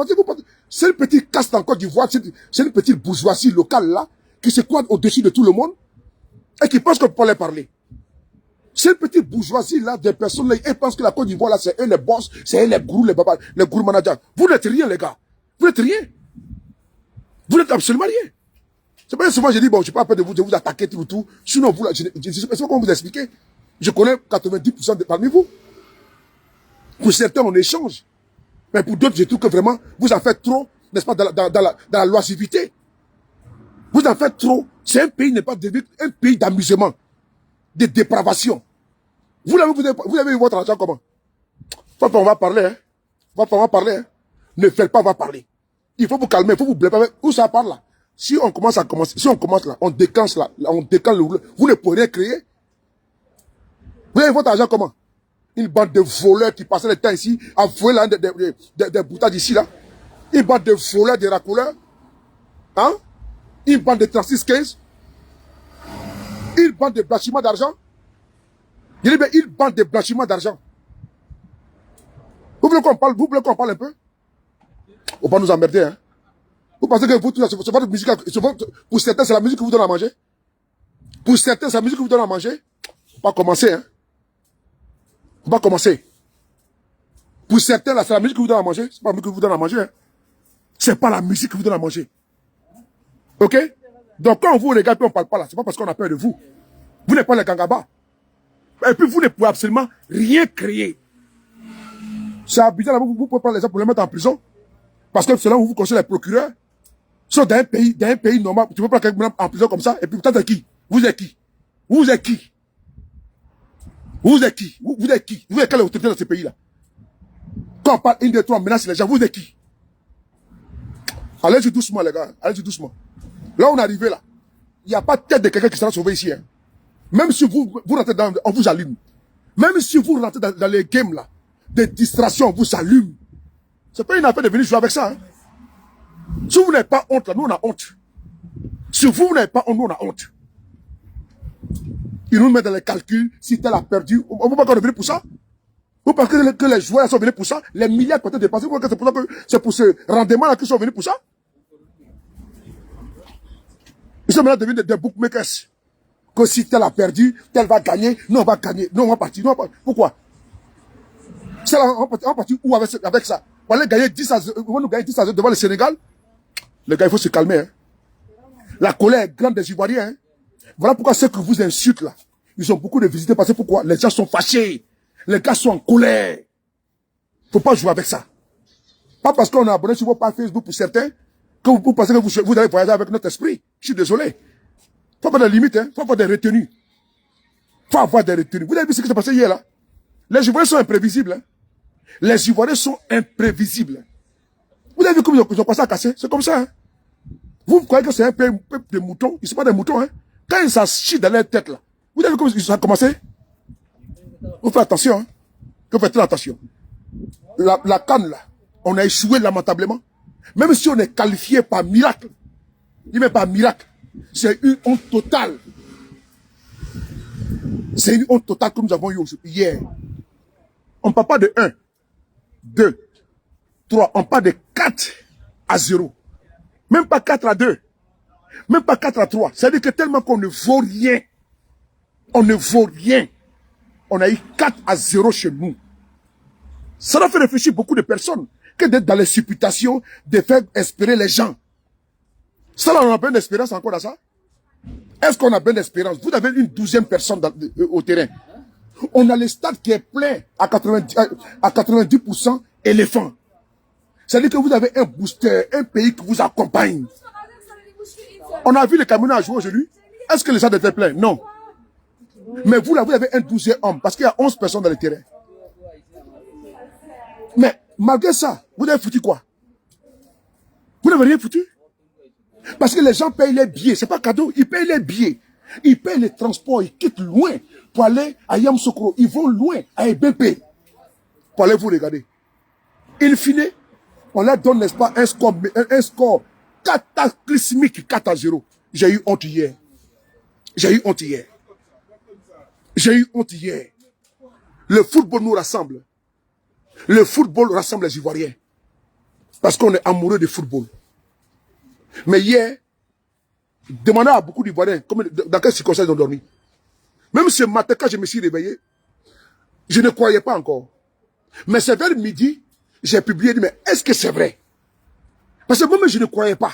C'est le petit caste en Côte d'Ivoire, c'est une petite bourgeoisie locale là, qui se croit au-dessus de tout le monde, et qui pense qu'on peut les parler. C'est une petite bourgeoisie là, des personnes là, ils pensent que la Côte d'Ivoire là, c'est eux les boss, c'est eux les gourous, les babas, les gourous managers. Vous n'êtes rien, les gars. Vous n'êtes rien. Vous n'êtes absolument rien. C'est pas souvent je dis, bon, je n'ai pas peur de vous attaquer tout. Sinon, vous, je sais pas comment vous expliquer. Je connais 90% parmi vous. Pour certains, on échange. Mais pour d'autres, je trouve que vraiment, vous en faites trop, n'est-ce pas, dans la loisivité. Vous en faites trop. C'est un pays, n'est pas un pays d'amusement, de dépravation. Vous avez eu votre argent comment? On va parler, hein. On va parler, hein. Ne faites pas, on va parler. Il faut vous calmer, il faut vous blesser. Où ça part là? Si on commence là, on déclenche là, vous ne pourrez rien créer. Vous avez votre argent comment? Une bande de voleurs qui passaient le temps ici, à voler des bouteilles d'ici là. Une bande de voleurs, de racoleurs. Hein? Une bande de 36-15. Une bande de blanchiment d'argent. Je dis bien une bande de blanchiment d'argent. Vous voulez qu'on parle un peu? On va pas nous emmerder, hein? Vous pensez que vous, c'est votre musique, pour certains, c'est la musique qui vous donne à manger? Pour certains, c'est la musique qui vous donne à manger? Faut pas commencer, hein? Faut pas commencer. Pour certains, là, c'est la musique qui vous donne à manger? C'est pas la musique qui vous donne à manger, hein? C'est pas la musique qui vous donne à manger. Ok? Donc, quand on vous regarde et on parle pas là, c'est pas parce qu'on a peur de vous. Vous n'êtes pas les gangabas. Et puis, vous ne pouvez absolument rien créer. C'est habituel, vous pouvez prendre les gens pour les mettre en prison. Parce que selon vous conseillez les procureurs. Sont dans un pays normal, tu peux pas quelqu'un en prison comme ça, et puis peut-être qui? Vous êtes qui? Vous êtes qui? Vous êtes qui? Vous êtes qui? Vous êtes quelle autorité dans ce pays-là? Quand on parle 1, 2, 3, on menace les gens, vous êtes qui? Allez-y doucement, les gars, allez-y doucement. Là, on est arrivé là. Il n'y a pas de tête de quelqu'un qui sera sauvé ici. Hein. Même si vous rentrez dans, on vous allume. Même si vous rentrez dans les games là, de distraction, on vous allume. C'est pas une affaire de venir jouer avec ça. Hein. Si vous n'avez pas honte, là, nous on a honte. Si vous n'avez pas honte, nous on a honte. Ils nous mettent dans les calculs, si tel a perdu, on ne peut pas encore revenir pour ça. Vous pensez que les joueurs sont venus pour ça? Les milliards qui ont été dépensés, vous pensez que c'est pour ce rendement-là qu'ils sont venus pour ça? Ils sont maintenant devenus des bookmakers. Que si tel a perdu, tel va gagner, nous on va gagner, nous on va partir, nous on va partir. Pourquoi? C'est là, on va partir où avec ça? On va aller gagner 10 à 0, on va nous gagner 10 à 0 devant le Sénégal? Les gars, il faut se calmer. Hein. La colère est grande des Ivoiriens. Hein. Voilà pourquoi ceux que vous insultent là, ils ont beaucoup de visites parce que pourquoi? Les gens sont fâchés. Les gars sont en colère. Faut pas jouer avec ça. Pas parce qu'on est abonné sur vos pages Facebook pour certains, que vous pensez que vous allez voyager avec notre esprit. Je suis désolé. Faut pas de limites, hein. Faut avoir des retenues. Faut avoir des retenues. Vous avez vu ce qui s'est passé hier là? Les Ivoiriens sont imprévisibles. Hein. Les Ivoiriens sont imprévisibles. Vous avez vu comment ils ont passé à casser? C'est comme ça. Hein. Vous croyez que c'est un peuple de moutons? Ils ne sont pas des moutons. Hein. Quand ils s'achient dans leur tête, là, vous avez vu comment ils ont commencé? Vous faites attention. Hein. Vous faites très attention. La canne, là, on a échoué lamentablement. Même si on est qualifié par miracle, il n'est pas miracle. C'est une honte totale. C'est une honte totale que nous avons eue hier. On ne parle pas de 1, 2, 3, on parle de 4 à 0. Même pas 4 à 2. Même pas 4 à 3. C'est-à-dire que tellement qu'on ne vaut rien. On ne vaut rien. On a eu 4 à 0 chez nous. Ça doit faire réfléchir beaucoup de personnes que d'être dans les supputations, de faire espérer les gens. Ça, là, on a bien d'espérance encore dans ça? Est-ce qu'on a bien d'espérance? Vous avez une 12e personne au terrain. On a le stade qui est plein à 90% éléphants. C'est-à-dire que vous avez un booster, un pays qui vous accompagne. On a vu les Camerounais jouer aujourd'hui. Est-ce que les stades étaient pleins? Non. Mais vous, là, vous avez un 12e homme, parce qu'il y a 11 personnes dans le terrain. Mais, malgré ça, vous avez foutu quoi? Vous n'avez rien foutu? Parce que les gens payent les billets, c'est pas cadeau, ils payent les billets. Ils payent les transports, ils quittent loin pour aller à Yamoussoukro. Ils vont loin à EBP pour aller vous regarder. In fine, on leur donne, n'est-ce pas, un score cataclysmique, 4 à 0. J'ai eu honte hier. J'ai eu honte hier. J'ai eu honte hier. Le football nous rassemble. Le football rassemble les Ivoiriens. Parce qu'on est amoureux du football. Mais hier, demandez à beaucoup d'Ivoiriens dans quelles circonstances ils ont dormi. Même ce matin, quand je me suis réveillé, je ne croyais pas encore. Mais c'est vers midi, j'ai publié, mais est-ce que c'est vrai? Parce que moi-même, je ne croyais pas.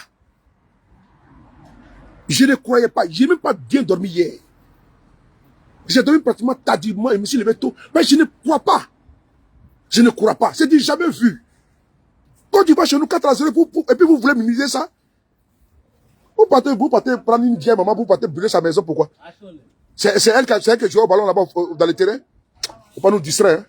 Je ne croyais pas. Je n'ai même pas bien dormi hier. J'ai dormi pratiquement tardivement et je me suis levé tôt. Mais je ne crois pas. Je ne crois pas. C'est dit, jamais vu. Quand tu vas chez nous 4 à 0, et puis vous voulez minimiser ça? Vous partez prendre une vieille maman, vous partez brûler sa maison, pourquoi? C'est elle qui joue au ballon là-bas dans le terrain. Faut pas nous distraire. Hein.